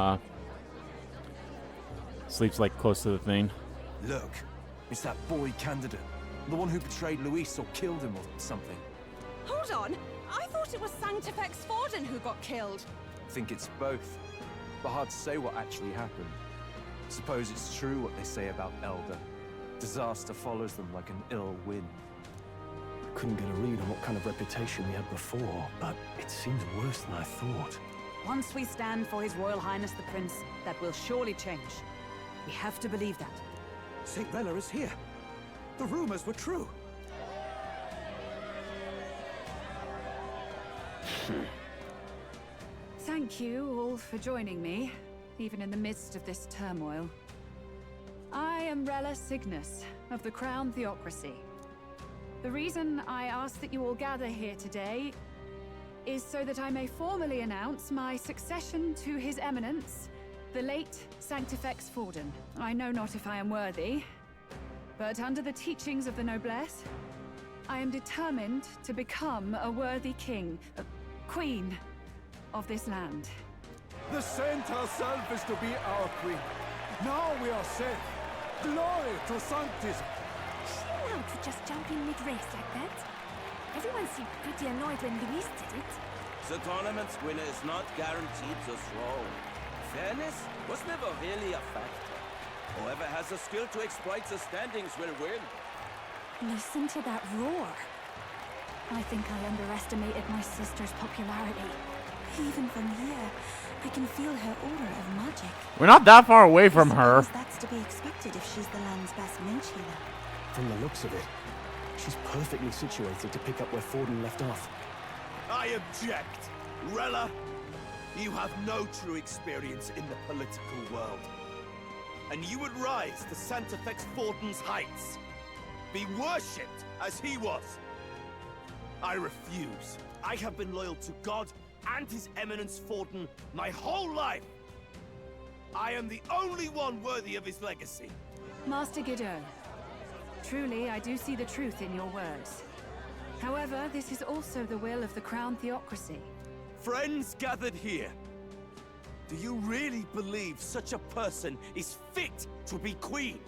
sleeps like close to the thing. Look, it's that boy candidate. The one who betrayed Luis or killed him or something. Hold on! I thought it was Sanctifex Forden who got killed. I think it's both. But hard to say what actually happened. Suppose it's true what they say about Elda. Disaster follows them like an ill wind. Couldn't get a read on what kind of reputation we had before, but it seems worse than I thought. Once we stand for His Royal Highness the Prince, that will surely change. We have to believe that. St. Rella is here. The rumors were true. Thank you all for joining me, even in the midst of this turmoil. I am Rella Cygnus of the Crown Theocracy. The reason I ask that you all gather here today is so that I may formally announce my succession to His Eminence, the late Sanctifex Forden. I know not if I am worthy, but under the teachings of the noblesse, I am determined to become a worthy king, queen of this land. The saint herself is to be our queen. Now we are safe. Glory to Sanctis. Is she allowed to just jump in mid-race like that? Everyone seemed pretty annoyed when Luis did it. The tournament's winner is not guaranteed the throne. Fairness was never really a factor. Whoever has the skill to exploit the standings will win. Listen to that roar. I think I underestimated my sister's popularity. Even from here, I can feel her aura of magic. We're not that far away from her. That's to be expected if she's the land's best mage healer. From the looks of it, she's perfectly situated to pick up where Forden left off. I object. Rella, you have no true experience in the political world. And you would rise to Sanctifex Forden's heights. Be worshipped as he was. I refuse. I have been loyal to God and His Eminence Forden my whole life. I am the only one worthy of his legacy. Master Guido, truly I do see the truth in your words. However, this is also the will of the Crown Theocracy. Friends gathered here, do you really believe such a person is fit to be queen?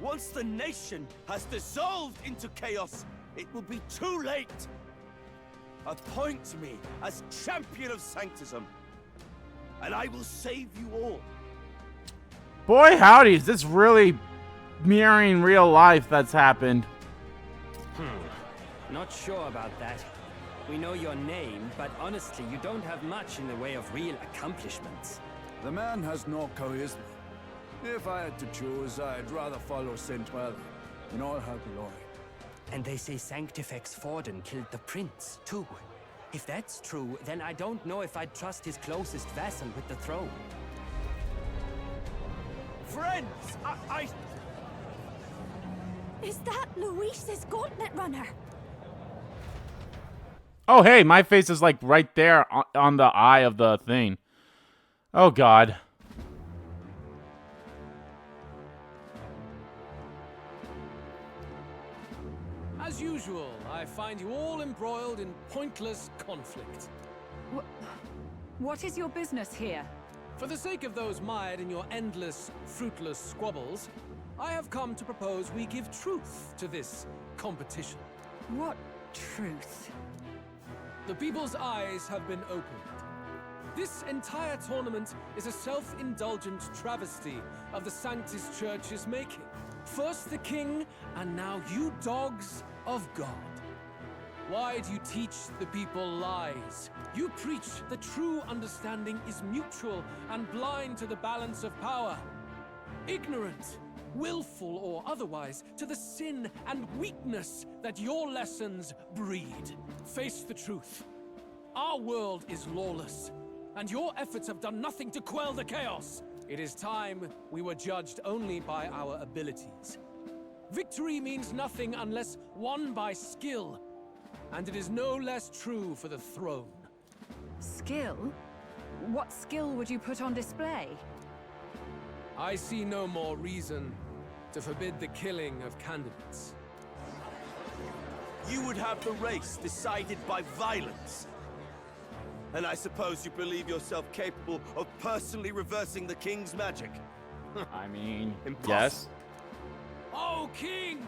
Once the nation has dissolved into chaos, it will be too late. Appoint me as champion of sanctism, and I will save you all. Boy, howdy, is this really mirroring real life that's happened. Not sure about that. We know your name, but honestly, you don't have much in the way of real accomplishments. The man has no charisma. If I had to choose, I'd rather follow Saint Rella in all her glory. And they say Sanctifex Forden killed the prince, too. If that's true, then I don't know if I'd trust his closest vassal with the throne. Friends, I... Is that Luis's gauntlet runner? Oh, hey, my face is like right there on the eye of the thing. Oh, God. As usual, I find you all embroiled in pointless conflict. What is your business here? For the sake of those mired in your endless, fruitless squabbles, I have come to propose we give truth to this competition. What truth? The people's eyes have been opened. This entire tournament is a self-indulgent travesty of the Sanctus Church's making. First the king, and now you dogs of God. Why do you teach the people lies? You preach the true understanding is mutual and blind to the balance of power. Ignorant, willful or otherwise, to the sin and weakness that your lessons breed. Face the truth. Our world is lawless, and your efforts have done nothing to quell the chaos. It is time we were judged only by our abilities. Victory means nothing unless won by skill, and it is no less true for the throne. Skill? What skill would you put on display? I see no more reason to forbid the killing of candidates. You would have the race decided by violence. And I suppose you believe yourself capable of personally reversing the king's magic? I mean, impossible. Yes. Oh, King!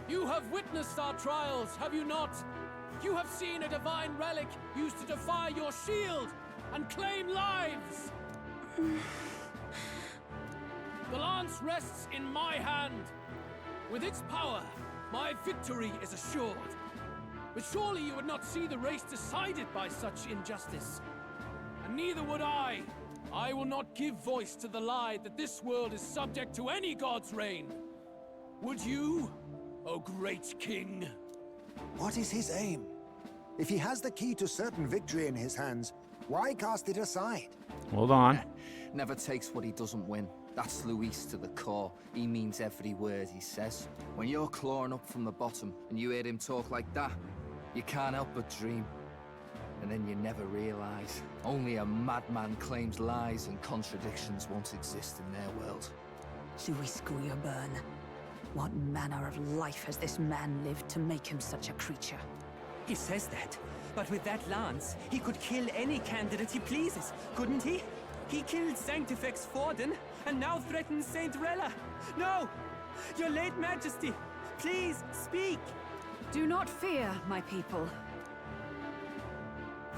You have witnessed our trials, have you not? You have seen a divine relic used to defy your shield and claim lives! The lance rests in my hand. With its power, my victory is assured. But surely you would not see the race decided by such injustice. And neither would I. I will not give voice to the lie that this world is subject to any god's reign. Would you, O great king? What is his aim? If he has the key to certain victory in his hands, why cast it aside? Hold on. Never takes what he doesn't win. That's Luis to the core. He means every word he says. When you're clawing up from the bottom and you hear him talk like that, you can't help but dream. And then you never realize. Only a madman claims lies and contradictions won't exist in their world. Luis Guyaburn. What manner of life has this man lived to make him such a creature? He says that, but with that lance, he could kill any candidate he pleases, couldn't he? He killed Sanctifex Forden, and now threatens Saint Rella. No! Your late majesty, please, speak! Do not fear, my people.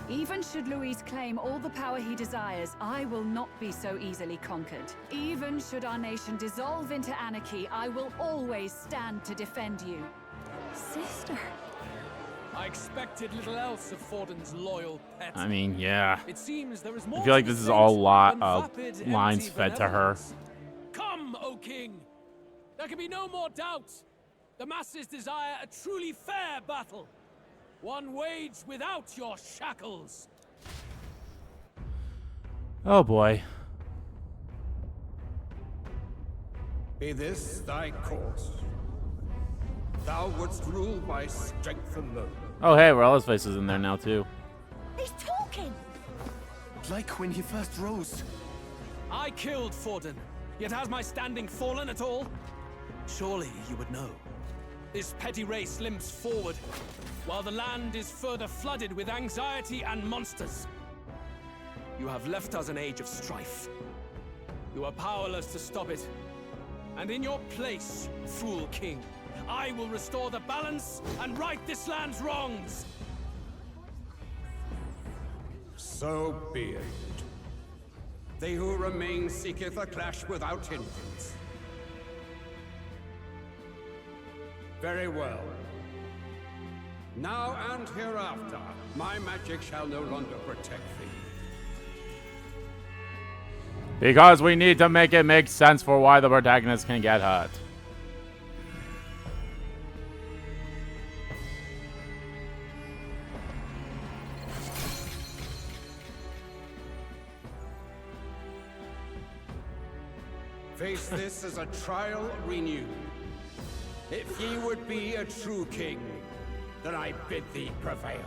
Even should Luis claim all the power he desires, I will not be so easily conquered. Even should our nation dissolve into anarchy, I will always stand to defend you. Sister. I expected little else of Forden's loyal pet. I mean, yeah. It seems there is more I feel like to this the is all saint than vapid, lines empty fed to her. benevolence. Come, O king! There can be no more doubt. The masses desire a truly fair battle. One waged without your shackles. Oh boy. Be this thy course. Thou wouldst rule by strength alone. Oh hey, Rella's face is in there now too. He's talking! Like when he first rose. I killed Forden, yet has my standing fallen at all? Surely you would know. This petty race limps forward, while the land is further flooded with anxiety and monsters. You have left us an age of strife. You are powerless to stop it. And in your place, fool king, I will restore the balance and right this land's wrongs. So be it. They who remain seeketh a clash without hindrance. Very well. Now and hereafter, my magic shall no longer protect thee. Because we need to make it make sense for why the protagonist can get hurt. Face this as a trial renewed. If ye would be a true king, then I bid thee prevail.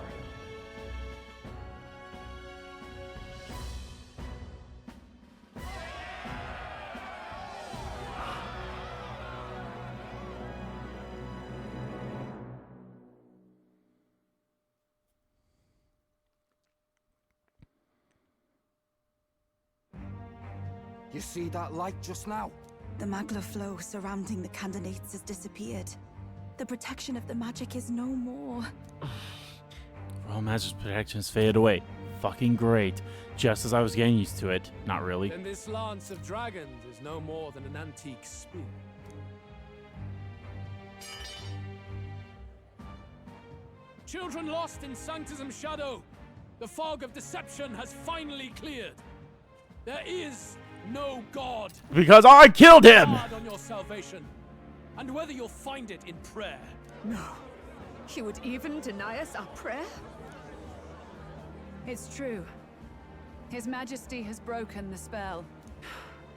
You see that light just now? The magla flow surrounding the candidates has disappeared. The protection of the magic is no more. Royal Magic's protection has faded away. Fucking great. Just as I was getting used to it. Not really. Then this lance of dragons is no more than an antique spear. Children lost in Sanctism's shadow. The fog of deception has finally cleared. There is no God. Because I killed him! Hard on your salvation, and whether you'll find it in prayer. No. He would even deny us our prayer? It's true. His Majesty has broken the spell.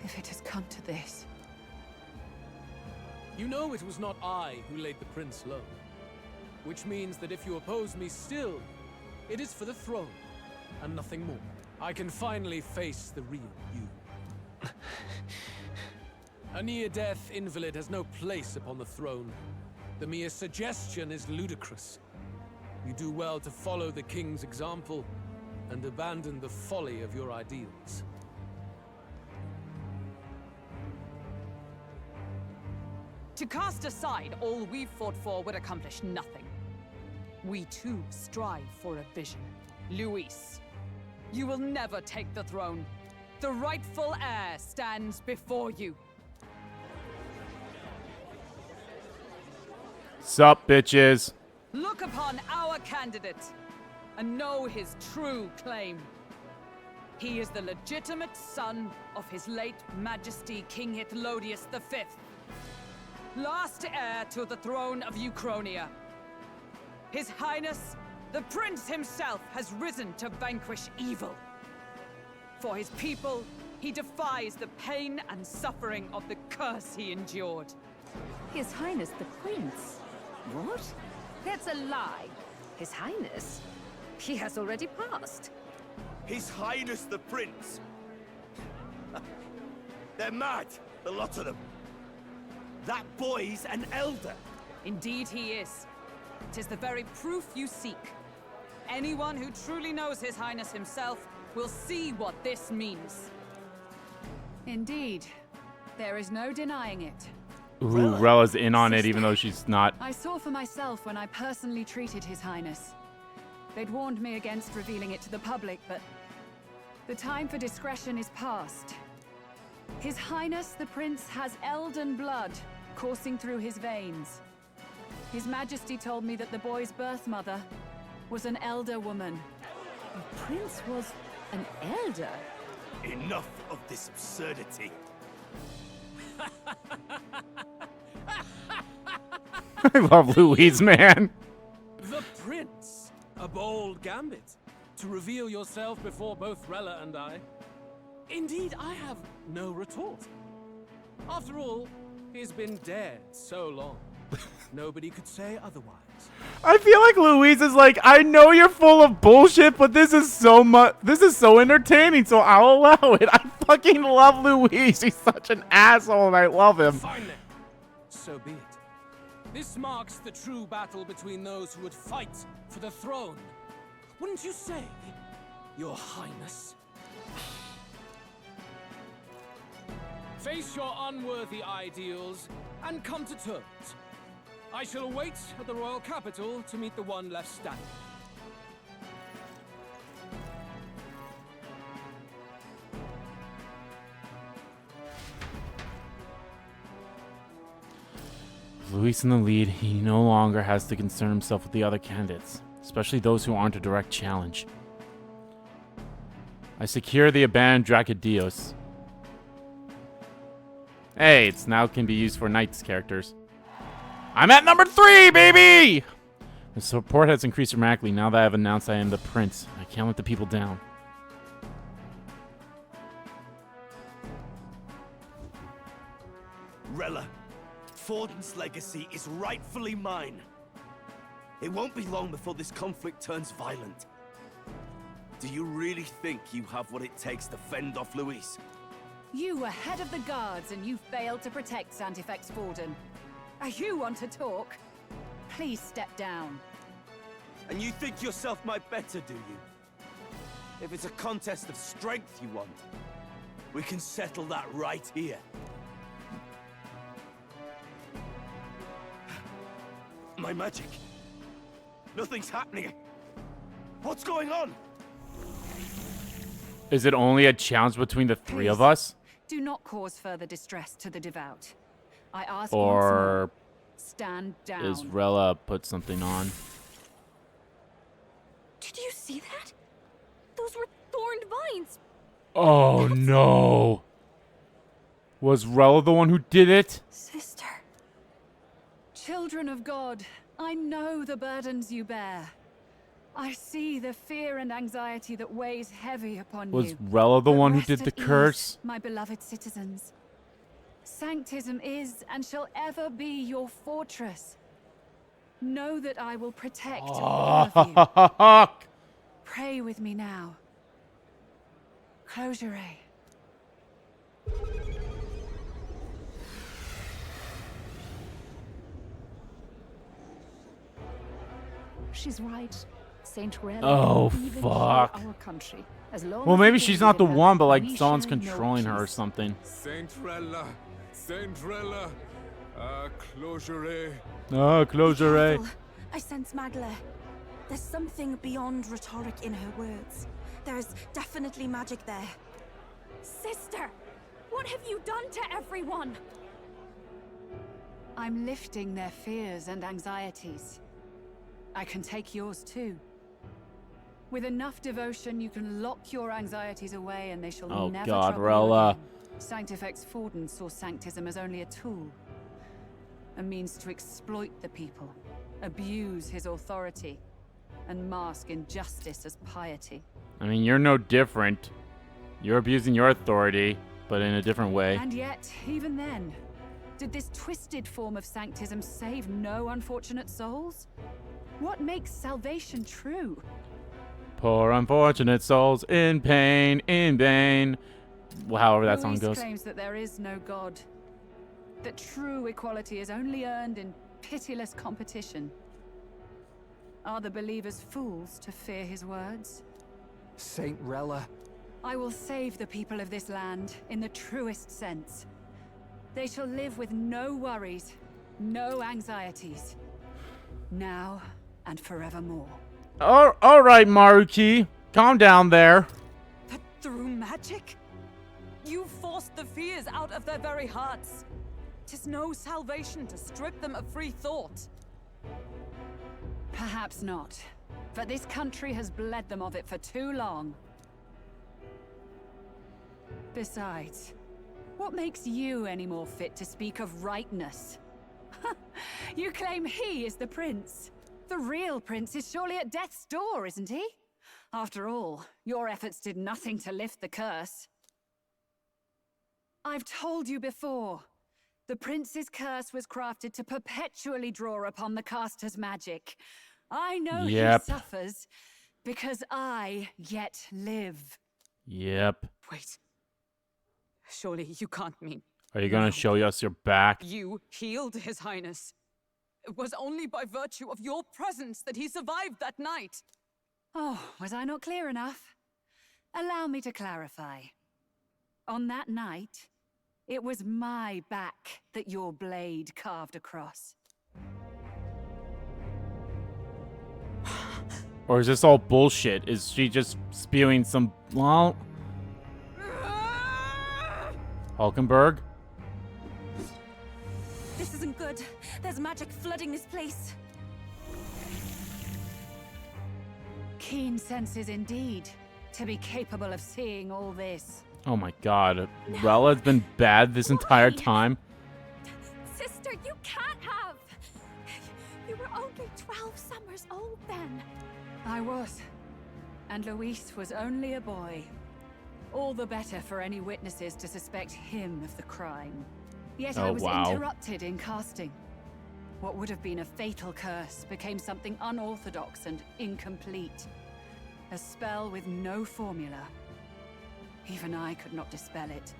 If it has come to this. You know it was not I who laid the prince low. Which means that if you oppose me still, it is for the throne, and nothing more. I can finally face the real you. A near-death invalid has no place upon the throne. The mere suggestion is ludicrous. You do well to follow the king's example and abandon the folly of your ideals. To cast aside all we've fought for would accomplish nothing. We too strive for a vision. Luis, you will never take the throne. The rightful heir stands before you. Sup, bitches? Look upon our candidate and know his true claim. He is the legitimate son of his late Majesty King Hithlodius V, last heir to the throne of Euchronia. His Highness, the Prince himself, has risen to vanquish evil. For his people, he defies the pain and suffering of the curse he endured. His Highness the Prince? What? That's a lie. His Highness? He has already passed. His Highness the Prince. They're mad, the lot of them. That boy's an elder. Indeed he is. 'Tis the very proof you seek. Anyone who truly knows His Highness himself will see what this means. Indeed. There is no denying it. Ooh, Rella's in on it even though she's not. I saw for myself when I personally treated His Highness. They'd warned me against revealing it to the public, but the time for discretion is past. His Highness the Prince has Eldan blood coursing through his veins. His Majesty told me that the boy's birth mother was an elder woman. The Prince was an elder? Enough of this absurdity. I love Louise, man. The Prince! A bold gambit. To reveal yourself before both Rella and I. Indeed, I have no retort. After all, he's been dead so long. Nobody could say otherwise. I feel like Louise is like, I know you're full of bullshit, but this is so entertaining, so I'll allow it. I fucking love Louise. He's such an asshole, and I love him. Fine then. So be it. This marks the true battle between those who would fight for the throne. Wouldn't you say, Your Highness? Face your unworthy ideals and come to terms. I shall await at the royal capital to meet the one left standing. Luis in the lead, he no longer has to concern himself with the other candidates, especially those who aren't a direct challenge. I secure the abandoned Dracodios. Hey, it's now can be used for Knights characters. I'm at number 3, baby! The support has increased dramatically now that I have announced I am the prince. I can't let the people down. Rella, Forden's legacy is rightfully mine. It won't be long before this conflict turns violent. Do you really think you have what it takes to fend off Luis? You were head of the guards and you failed to protect Santifex Forden. You want to talk? Please step down. And you think yourself my better, do you? If it's a contest of strength you want, we can settle that right here. My magic. Nothing's happening. What's going on? Is it only a challenge between the three of us? Do not cause further distress to the devout. I ask Or once more, stand down. is Rella put something on? Did you see that? Those were thorned vines. Oh no! Was Rella the one who did it? Sister. Children of God, I know the burdens you bear. I see the fear and anxiety that weighs heavy upon you. Was Rella the one who did the Rest at curse? ease, my beloved citizens. Sanctism is and shall ever be your fortress. Know that I will protect all of you. Pray with me now. Close your eye. She's right. Saint Rella. Oh, even fuck. heal our country, as long Well, as maybe we she's believe not the in her, one, but like we someone's shall know controlling her or peace. something. Saint Rella, closure. Oh, closure, eh? Careful. I sense Magla. There's something beyond rhetoric in her words. There's definitely magic there. Sister, what have you done to everyone? I'm lifting their fears and anxieties. I can take yours too. With enough devotion, you can lock your anxieties away and they shall Oh never God, trouble Rella. you again. Sanctifex Forden saw Sanctism as only a tool. A means to exploit the people, abuse his authority, and mask injustice as piety. I mean, you're no different. You're abusing your authority, but in a different way. And yet, even then, did this twisted form of Sanctism save no unfortunate souls? What makes salvation true? Poor unfortunate souls in pain, in vain. However that song Luis goes. claims that there is no God. That true equality is only earned in pitiless competition. Are the believers fools to fear his words? Saint Rella. I will save the people of this land in the truest sense. They shall live with no worries, no anxieties. Now and forevermore. All right, Maruki. Calm down there. But through magic? You forced the fears out of their very hearts. 'Tis no salvation to strip them of free thought. Perhaps not. But this country has bled them of it for too long. Besides, what makes you any more fit to speak of rightness? You claim he is the prince. The real prince is surely at death's door, isn't he? After all, your efforts did nothing to lift the curse. I've told you before. The prince's curse was crafted to perpetually draw upon the caster's magic. I know he suffers because I yet live. Yep. Wait. Surely you can't mean... Are you gonna show us your back? You healed His Highness. It was only by virtue of your presence that he survived that night. Oh, was I not clear enough? Allow me to clarify. On that night, it was my back that your blade carved across. Or is this all bullshit? Is she just spewing some... Well... Hulkenberg? This isn't good. There's magic guarding this place. Keen senses indeed, to be capable of seeing all this. Oh my god. Rella's been bad this entire time. Sister, you can't have! You were only 12 summers old then. I was. And Luis was only a boy. All the better for any witnesses to suspect him of the crime. Yet I was interrupted in casting. What would have been a fatal curse became something unorthodox and incomplete. A spell with no formula. Even I could not dispel it.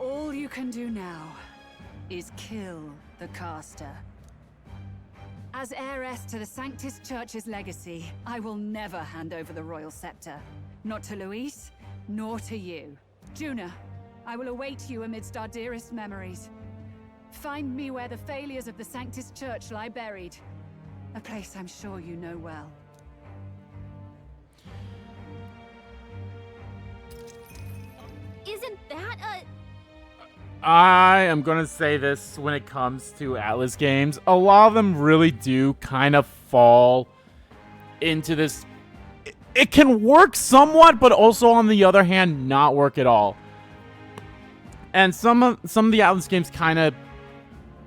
All you can do now is kill the caster. As heiress to the Sanctus Church's legacy, I will never hand over the royal scepter. Not to Luis, nor to you. Juna, I will await you amidst our dearest memories. Find me where the failures of the Sanctus Church lie buried. A place I'm sure you know well. Isn't that a... I am going to say this when it comes to Atlas games. A lot of them really do kind of fall into this. It can work somewhat, but also on the other hand, not work at all. And some of the Atlas games kind of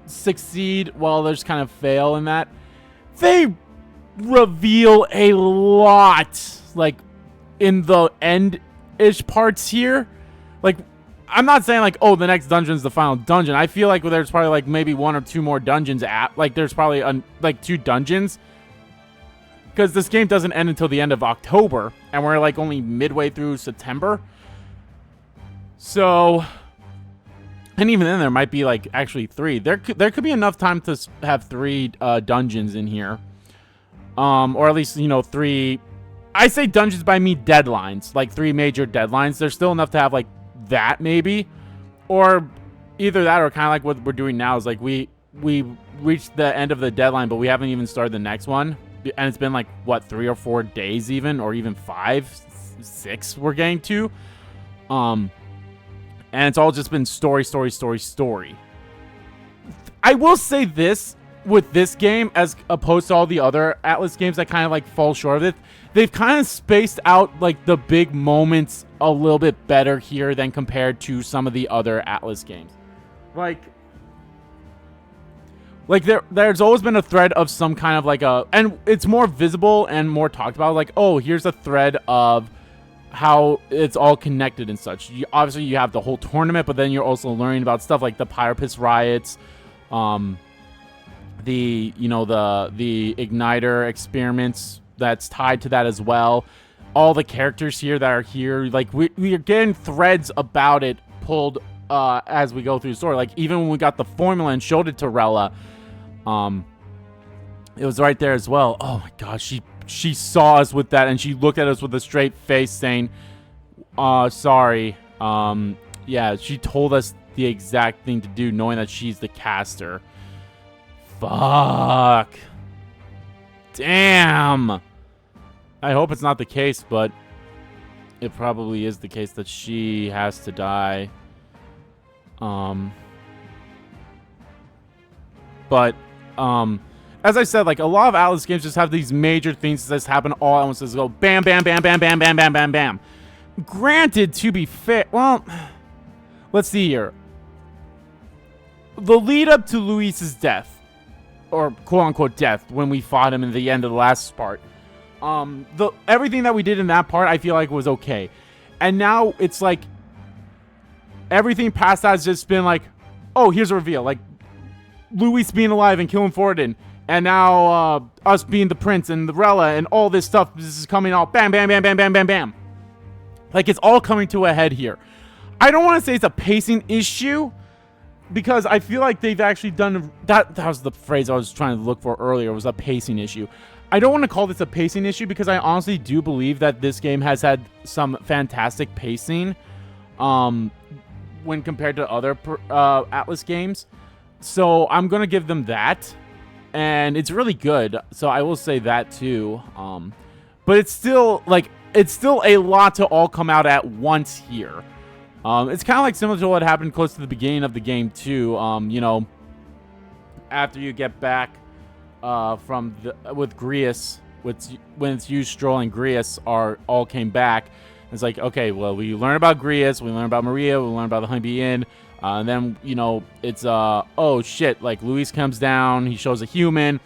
succeed while others kind of fail in that. They reveal a lot, like, in the end-ish parts here. Like, I'm not saying, like, oh, the next dungeon's the final dungeon. I feel like there's probably, like, maybe 1 or 2 more dungeons like, there's probably, like, 2 dungeons. Because this game doesn't end until the end of October. And we're, like, only midway through September. So... And even then, there might be, like, actually 3. There could be enough time to have 3 dungeons in here. Or at least, you know, 3... I say dungeons, but I mean deadlines. Like, 3 major deadlines. There's still enough to have, like, that, maybe. Or either that or kind of like what we're doing now is, like, we reached the end of the deadline, but we haven't even started the next one. And it's been, like, what, 3 or 4 days even? Or even 5, 6 we're getting to. And it's all just been story. I will say this with this game, as opposed to all the other Atlas games that kind of like fall short of it. They've kind of spaced out like the big moments a little bit better here than compared to some of the other Atlas games. Like there's always been a thread of some kind of like and it's more visible and more talked about. Like, oh, here's a thread of how it's all connected and such. Obviously, you have the whole tournament, but then you're also learning about stuff like the Pyropus riots, the Igniter experiments that's tied to that as well. All the characters here that are here, like we are getting threads about it pulled as we go through the story. Like even when we got the formula and showed it to Rella, it was right there as well. Oh my gosh, she saw us with that and she looked at us with a straight face saying, sorry. Yeah, she told us the exact thing to do knowing that she's the caster. Fuck. Damn. I hope it's not the case, but it probably is the case that she has to die. As I said, like, a lot of Atlas games just have these major things that just happen all at once. Just go bam, bam, bam, bam, bam, bam, bam, bam, bam. Granted, to be fair, well, let's see here. The lead up to Luis's death, or quote-unquote death, when we fought him in the end of the last part, everything that we did in that part, I feel like was okay. And now it's like, everything past that has just been like, oh, here's a reveal. Like, Luis being alive and killing Forden. And now, us being the prince and the Rella and all this stuff, this is coming all bam, bam, bam, bam, bam, bam, bam. Like, it's all coming to a head here. I don't want to say it's a pacing issue, because I feel like they've actually done... That was the phrase I was trying to look for earlier, was a pacing issue. I don't want to call this a pacing issue, because I honestly do believe that this game has had some fantastic pacing, when compared to other Atlas games. So, I'm going to give them that. And it's really good, so I will say that too. But it's still a lot to all come out at once here. It's kind of like similar to what happened close to the beginning of the game too. You know, after you get back with Grius, when it's you, Stroll, and Grius all came back. It's like, okay, well, we learn about Grius, we learn about Maria, we learn about the Honeybee Inn, and then, you know, it's, oh, shit, like, Luis comes down, he shows a human,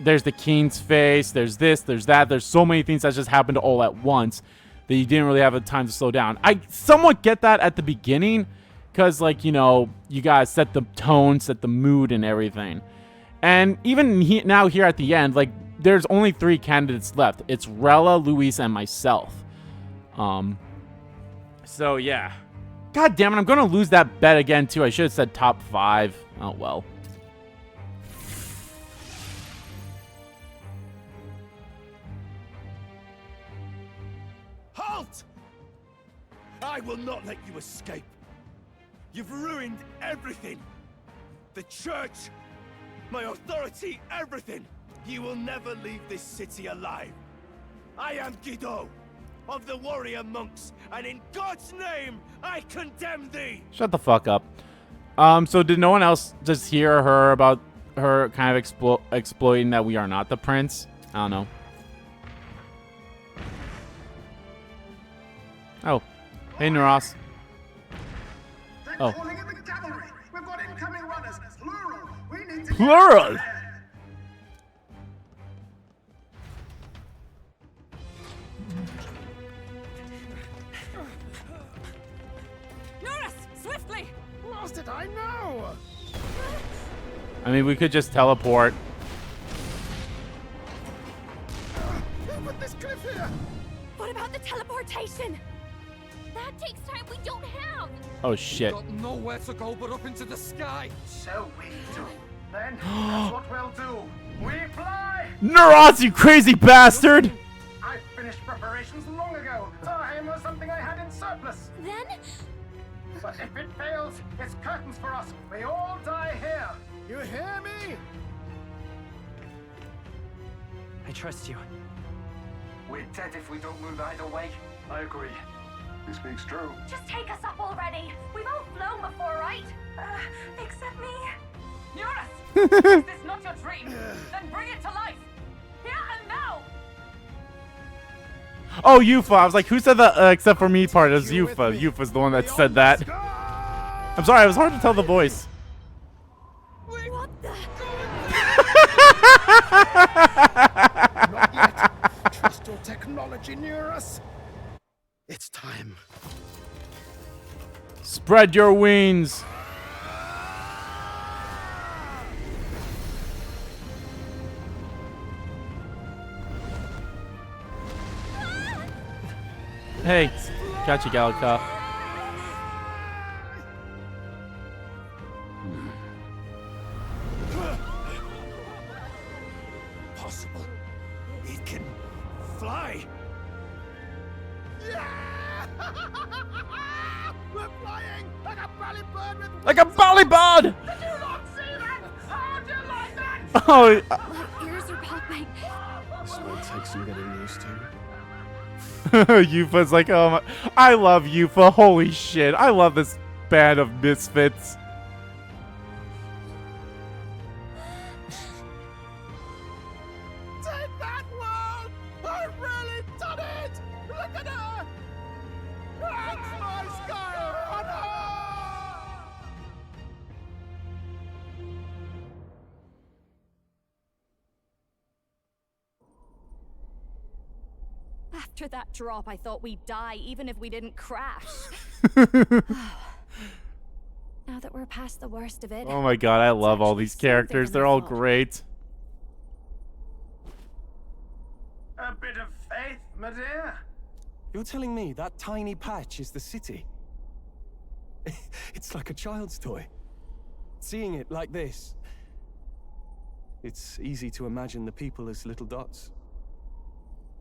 there's the king's face, there's this, there's that, there's so many things that just happened all at once that you didn't really have a time to slow down. I somewhat get that at the beginning, because, like, you know, you guys set the tone, set the mood and everything. And even now here at the end, like, there's only 3 candidates left. It's Rella, Luis, and myself. So yeah. God damn it, I'm gonna lose that bet again too. I should have said top 5. Oh well. Halt! I will not let you escape. You've ruined everything. The church, my authority, everything. You will never leave this city alive. I am Guido of the warrior monks, and in God's name, I condemn thee! Shut the fuck up. So did no one else just hear her about her kind of exploiting that we are not the prince? I don't know. Oh. Hey, Nuros. Oh. Calling in the cavalry. We've got incoming runners. Plural. We need to Plural! Swiftly! Lost it, I know! I mean, we could just teleport. Who put this cliff here? What about the teleportation? That takes time we don't have. Oh shit. Got nowhere to go but up into the sky. So we do. Then that's what we'll do. We fly! Nuros, you crazy bastard! I finished preparations long ago. Time was something I had in surplus. Then? But if it fails, it's curtains for us. We all die here. You hear me? I trust you. We're dead if we don't move either way. I agree. He speaks true. Just take us up already. We've all flown before, right? Except me. Eurus! Is this not your dream? Then bring it to life! Here and now! Oh, Yufa. I was like, who said the except for me part? It was Yufa. Yufa's the one that said that. I'm sorry, it was hard to tell the voice. What the? Not yet. Trust your technology near us. It's time. Spread your wings. Hey, got you, Gallica. Possible. It can fly. Yeah! We're flying like a bally bird with Like a bally bird! Did you not see that? How do you like that? Oh, My ears are popping. This might take some getting used to. Yufa's like, oh my, I love Yufa. Holy shit. I love this band of misfits. Take that, world! I've really done it! Look at her! That's my sky runner! After that drop, I thought we'd die even if we didn't crash. Now that we're past the worst of it. Oh my god, I love all these characters. They're all great. A bit of faith, my dear. You're telling me that tiny patch is the city? It's like a child's toy. Seeing it like this, it's easy to imagine the people as little dots,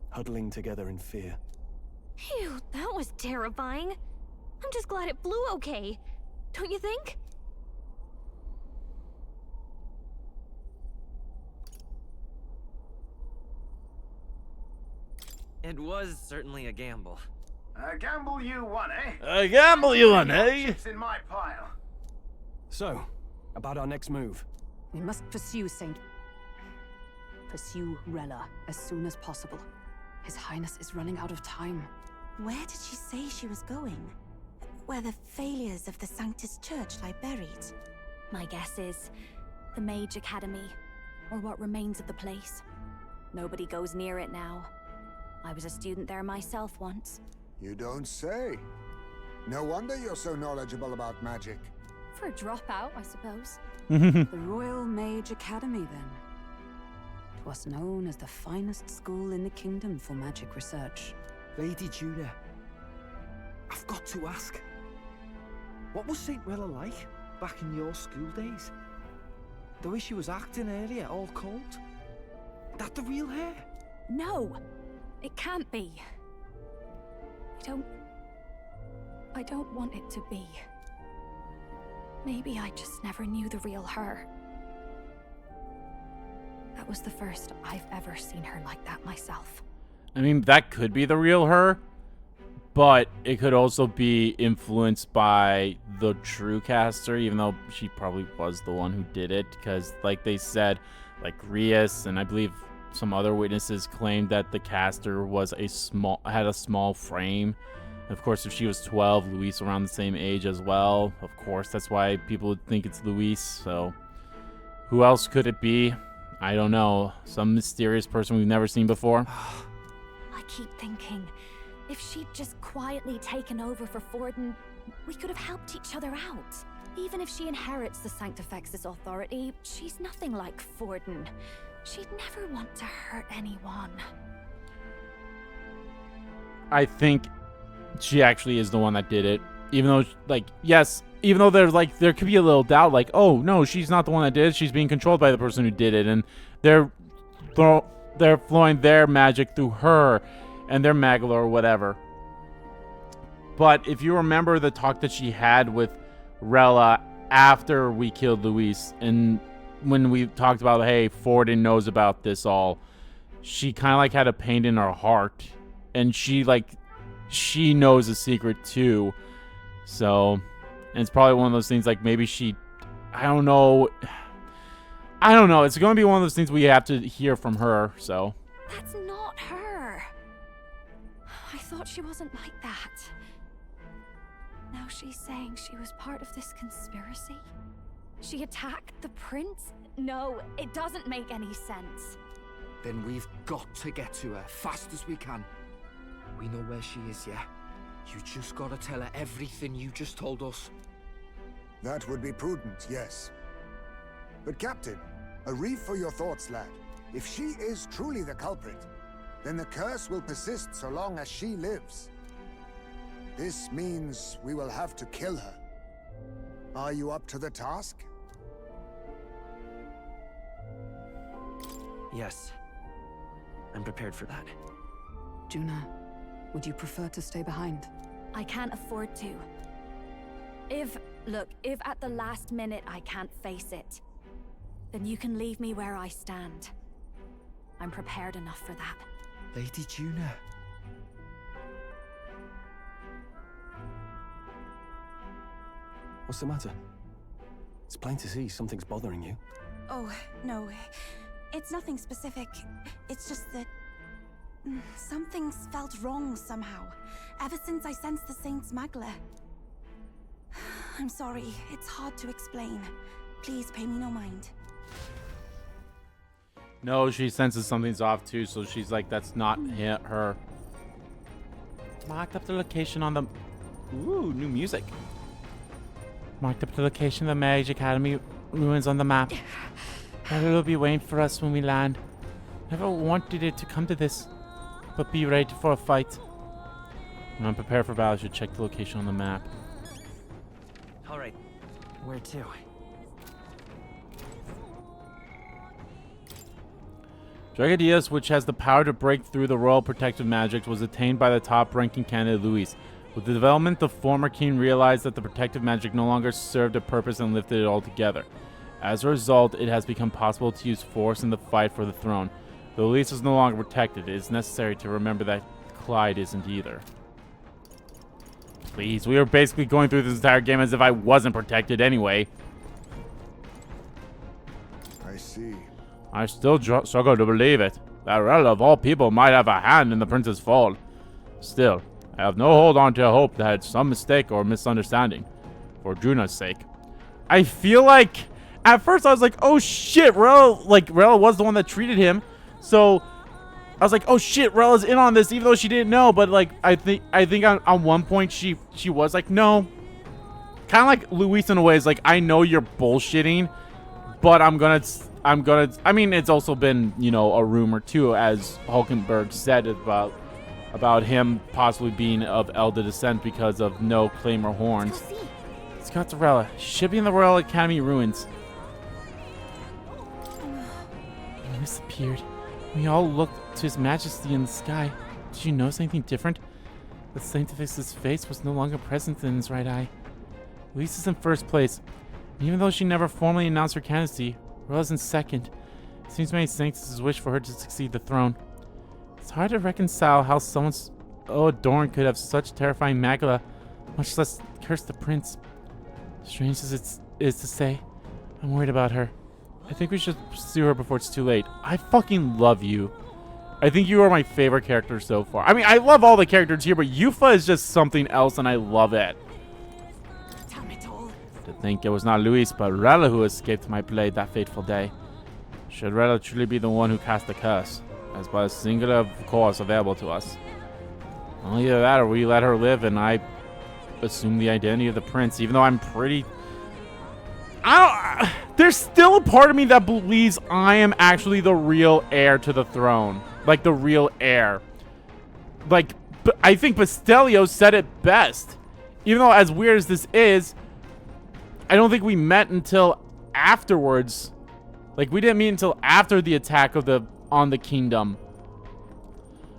huddling together in fear. Phew, that was terrifying. I'm just glad it flew okay. Don't you think? It was certainly a gamble. A gamble you won, eh? A gamble you won, eh? Chips in my pile. So, about our next move. We must pursue Saint... pursue Rella as soon as possible. His Highness is running out of time. Where did she say she was going? Where the failures of the Sanctus Church lie buried? My guess is the Mage Academy, or what remains of the place. Nobody goes near it now. I was a student there myself once. You don't say. No wonder you're so knowledgeable about magic. For a dropout, I suppose. The Royal Mage Academy, then. 'Twas known as the finest school in the kingdom for magic research. Lady Juna, I've got to ask. What was St. Rella like back in your school days? The way she was acting earlier, all cold? That the real hair? No! It can't be. I don't want it to be. Maybe I just never knew the real her. That was the first I've ever seen her like that myself. I mean, that could be the real her, but it could also be influenced by the true caster, even though she probably was the one who did it, because like they said, like Rias and I believe some other witnesses claimed that the caster was had a small frame. Of course, if she was 12, Luis around the same age as well. Of course, that's why people would think it's Luis. So, who else could it be? I don't know. Some mysterious person we've never seen before. I keep thinking, if she'd just quietly taken over for Forden, we could have helped each other out. Even if she inherits the Sanctifex's authority, she's nothing like Forden. She'd never want to hurt anyone. I think she actually is the one that did it. Even though, like, yes, even though there's like, there could be a little doubt, like, oh, no, she's not the one that did it. She's being controlled by the person who did it. And they're flowing their magic through her and their magla or whatever. But if you remember the talk that she had with Rella after we killed Luis, and when we talked about, hey, Forden knows about this all, she kind of like had a pain in her heart. And she knows a secret too. So, and it's probably one of those things like maybe I don't know. It's going to be one of those things we have to hear from her, so. That's not her. I thought she wasn't like that. Now she's saying she was part of this conspiracy? She attacked the prince? No, it doesn't make any sense. Then we've got to get to her fast as we can. We know where she is, yeah? You just gotta tell her everything you just told us. That would be prudent, yes. But Captain, a reef for your thoughts, lad. If she is truly the culprit, then the curse will persist so long as she lives. This means we will have to kill her. Are you up to the task? Yes. I'm prepared for that. Juna, would you prefer to stay behind? I can't afford to. If at the last minute I can't face it, then you can leave me where I stand. I'm prepared enough for that. Lady Juna. What's the matter? It's plain to see something's bothering you. Oh, no. It's nothing specific. It's just that something's felt wrong somehow, ever since I sensed the Saint's Magla. I'm sorry, it's hard to explain. Please pay me no mind. No, she senses something's off too, so she's like, that's not her. Marked up the location on the... Ooh, new music. Marked up the location of the Mage Academy ruins on the map. And it'll be waiting for us when we land. Never wanted it to come to this, but be ready for a fight. When I'm prepared for battle, I should check the location on the map. All right. Where to? Dragadias, which has the power to break through the royal protective magic, was attained by the top-ranking candidate Luis. With the development, the former king realized that the protective magic no longer served a purpose and lifted it altogether. As a result, it has become possible to use force in the fight for the throne. Though Luis is no longer protected, it is necessary to remember that Clyde isn't either. Please, we were basically going through this entire game as if I wasn't protected anyway. I see. I still struggle to believe it. That Rella of all people might have a hand in the prince's fall. Still, I have no hold on to hope that it's some mistake or misunderstanding. For Juna's sake. I feel like, at first I was like, oh shit, Rella was the one that treated him. So, I was like, oh shit, Rella's in on this, even though she didn't know. But like, I think on one point she was like, no. Kind of like Luis in a way is like, I know you're bullshitting, but I'm gonna, I mean, it's also been, you know, a rumor too, as Hulkenberg said about him possibly being of Elda descent because of no claim or horns. It's got to Rella. She should be in the Royal Academy ruins. He disappeared. We all looked to His Majesty in the sky. Did you notice anything different? The Sanctifex's face was no longer present in his right eye. Luis is in first place. Even though she never formally announced her candidacy, Rella's in second. It seems to me Sanctus' wish for her to succeed the throne. It's hard to reconcile how someone so adorned could have such terrifying magla, much less curse the prince. Strange as it is to say, I'm worried about her. I think we should pursue her before it's too late. I fucking love you. I think you are my favorite character so far. I mean, I love all the characters here, but Yufa is just something else, and I love it. To think it was not Luis, but Rella who escaped my blade that fateful day. Should Rella truly be the one who cast the curse, as by a singular course available to us. Well, either that or we let her live, and I assume the identity of the prince, even though I'm pretty... there's still a part of me that believes I am actually the real heir to the throne. Like, the real heir. Like, I think Bastelio said it best. Even though, as weird as this is, I don't think we met until afterwards. Like, we didn't meet until after the attack on the kingdom.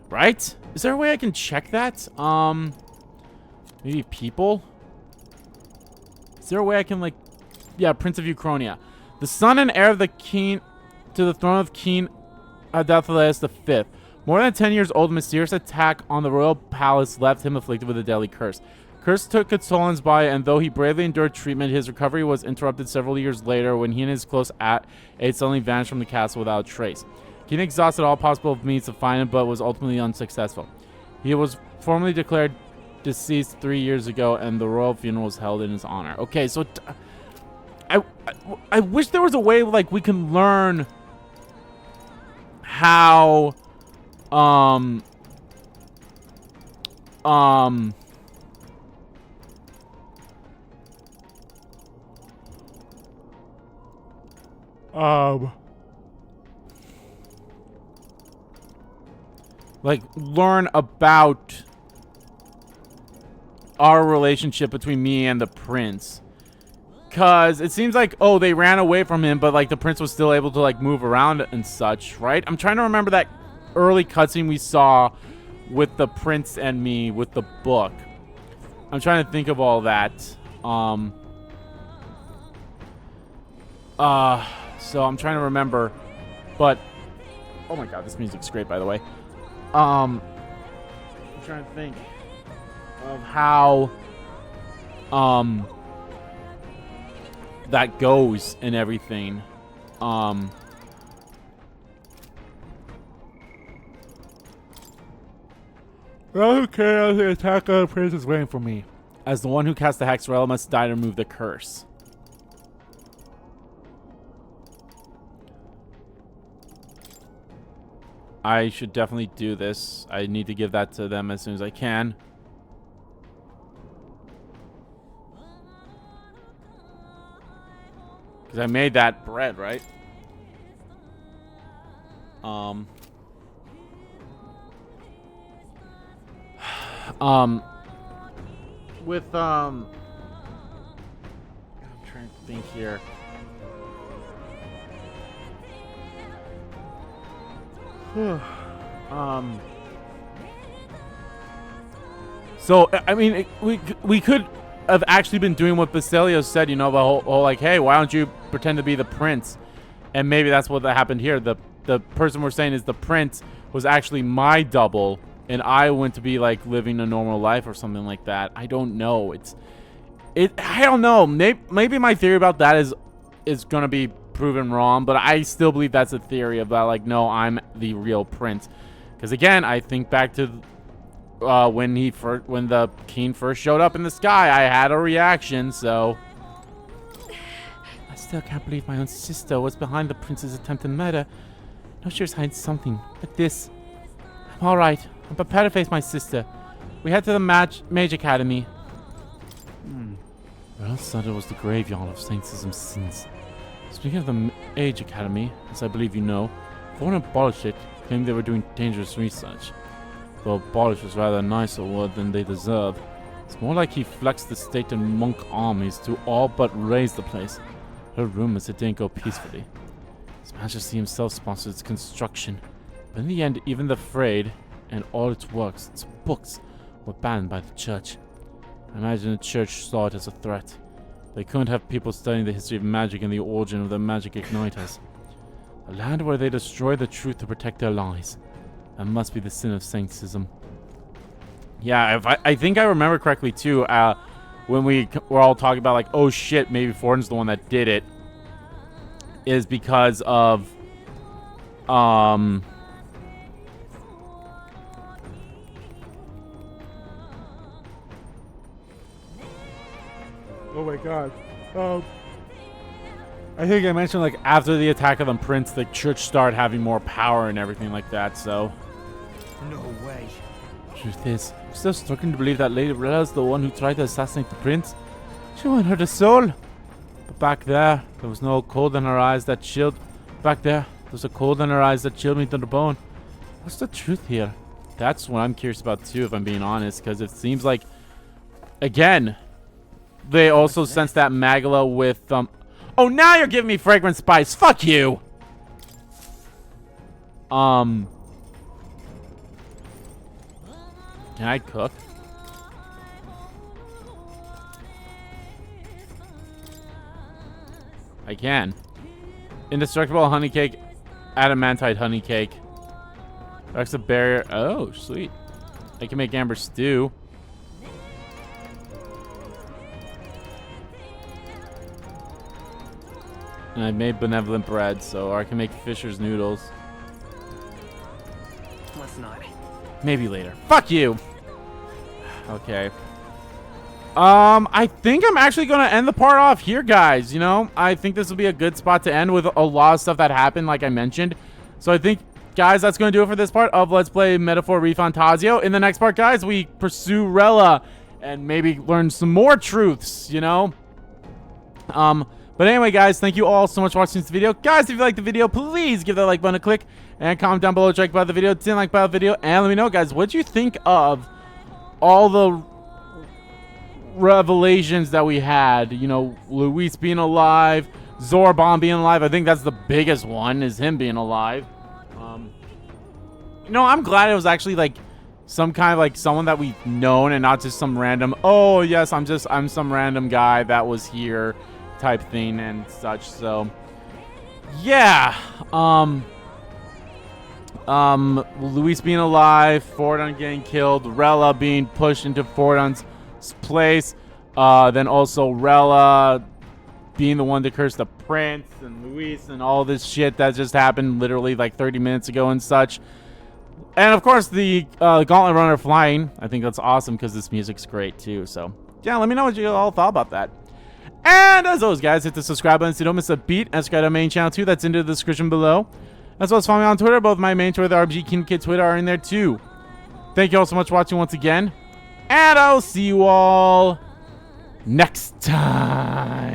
Right? Is there a way I can check that? Maybe people? Is there a way I can, like... Yeah, Prince of Euchronia. The son and heir of the king to the throne of King Adalthaleus V. More than 10 years old, a mysterious attack on the royal palace left him afflicted with a deadly curse. Curse took its toll on his body, and though he bravely endured treatment, his recovery was interrupted several years later when he and his close aide suddenly vanished from the castle without a trace. King exhausted all possible means to find him, but was ultimately unsuccessful. He was formally declared deceased 3 years ago, and the royal funeral was held in his honor. Okay, so... I wish there was a way, like, we can learn how, like, learn about our relationship between me and the prince. Because it seems like, oh, they ran away from him, but, like, the prince was still able to, like, move around and such, right? I'm trying to remember that early cutscene we saw with the prince and me with the book. I'm trying to think of all that. So I'm trying to remember. But, oh my god, this music's great, by the way. I'm trying to think of how, that goes and everything. Okay, the attack on the prince is waiting for me. As the one who cast the hex, Rella must die to remove the curse. I should definitely do this. I need to give that to them as soon as I can. Because I made that bread, right? I'm trying to think here. So I mean, we could have actually been doing what Bastelio said, you know, the whole like, hey, why don't you pretend to be the prince? And maybe that's what happened here. The person we're saying is the prince was actually my double, and I went to be like living a normal life or something like that. I don't know. I don't know. Maybe my theory about that is gonna be proven wrong, but I still believe that's a theory about like, no, I'm the real prince. Because again, I think back to when the king first showed up in the sky, I had a reaction. So I still can't believe my own sister was behind the prince's attempted murder. No, she was hiding something like this. I'm all right. I'm prepared to face my sister. We head to the Mage Academy. Where else thought it was the graveyard of Saint Sism's sins. Speaking of the Mage Academy, as I believe you know, Ford abolished it, claimed they were doing dangerous research. Though abolish was rather a nicer word than they deserve. It's more like he flexed the state and monk armies to all but raise the place. Heard rumors it didn't go peacefully. His Majesty himself sponsored its construction, but in the end, even the Frayed and all its works, its books, were banned by the church. I imagine the church saw it as a threat. They couldn't have people studying the history of magic and the origin of the magic igniters. A land where they destroy the truth to protect their lies. That must be the sin of Saint Sism. Yeah, I think I remember correctly too, when we were all talking about like, oh shit, maybe Fortin's the one that did it, is because of oh my god. I think I mentioned like after the attack of the prince, the church started having more power and everything like that, so. No way. Truth is, I'm still struggling to believe that Lady Rella is the one who tried to assassinate the prince. She won't hurt a soul. But back there was no cold in her eyes that chilled. Back there was a cold in her eyes that chilled me to the bone. What's the truth here? That's what I'm curious about too, if I'm being honest, because it seems like, again, they also sense that Magala with oh, now you're giving me fragrant spice. Fuck you. Can I cook? I can. Indestructible honey cake, adamantite honey cake. That's a barrier. Oh, sweet. I can make amber stew. And I made benevolent bread, so I can make Fisher's noodles. Let's not. Maybe later. Fuck you! Okay. I think I'm actually going to end the part off here, guys. You know, I think this will be a good spot to end with a lot of stuff that happened, like I mentioned. So I think, guys, that's going to do it for this part of Let's Play Metaphor ReFantazio. In the next part, guys, we pursue Rella and maybe learn some more truths, you know? But anyway, guys, thank you all so much for watching this video. Guys, if you liked the video, please give that like button a click and comment down below what you like about the video, didn't like about the video, and let me know, guys, what you think of all the revelations that we had. You know, Luis being alive, Zorbon being alive. I think that's the biggest one, is him being alive. You know, I'm glad it was actually like some kind of like someone that we've known and not just some random, oh yes, I'm some random guy that was here type thing and such. So yeah, Luis being alive, Fordon getting killed, Rella being pushed into Fordon's place, then also Rella being the one to curse the prince, and Luis and all this shit that just happened literally like 30 minutes ago and such. And of course the Gauntlet Runner flying. I think that's awesome because this music's great too. So yeah, let me know what you all thought about that. And as always, guys, hit the subscribe button so you don't miss a beat. And subscribe to our main channel too. That's in the description below. As well as follow me on Twitter. Both my main Twitter, the RBG King Kid Twitter, are in there too. Thank you all so much for watching once again. And I'll see you all next time.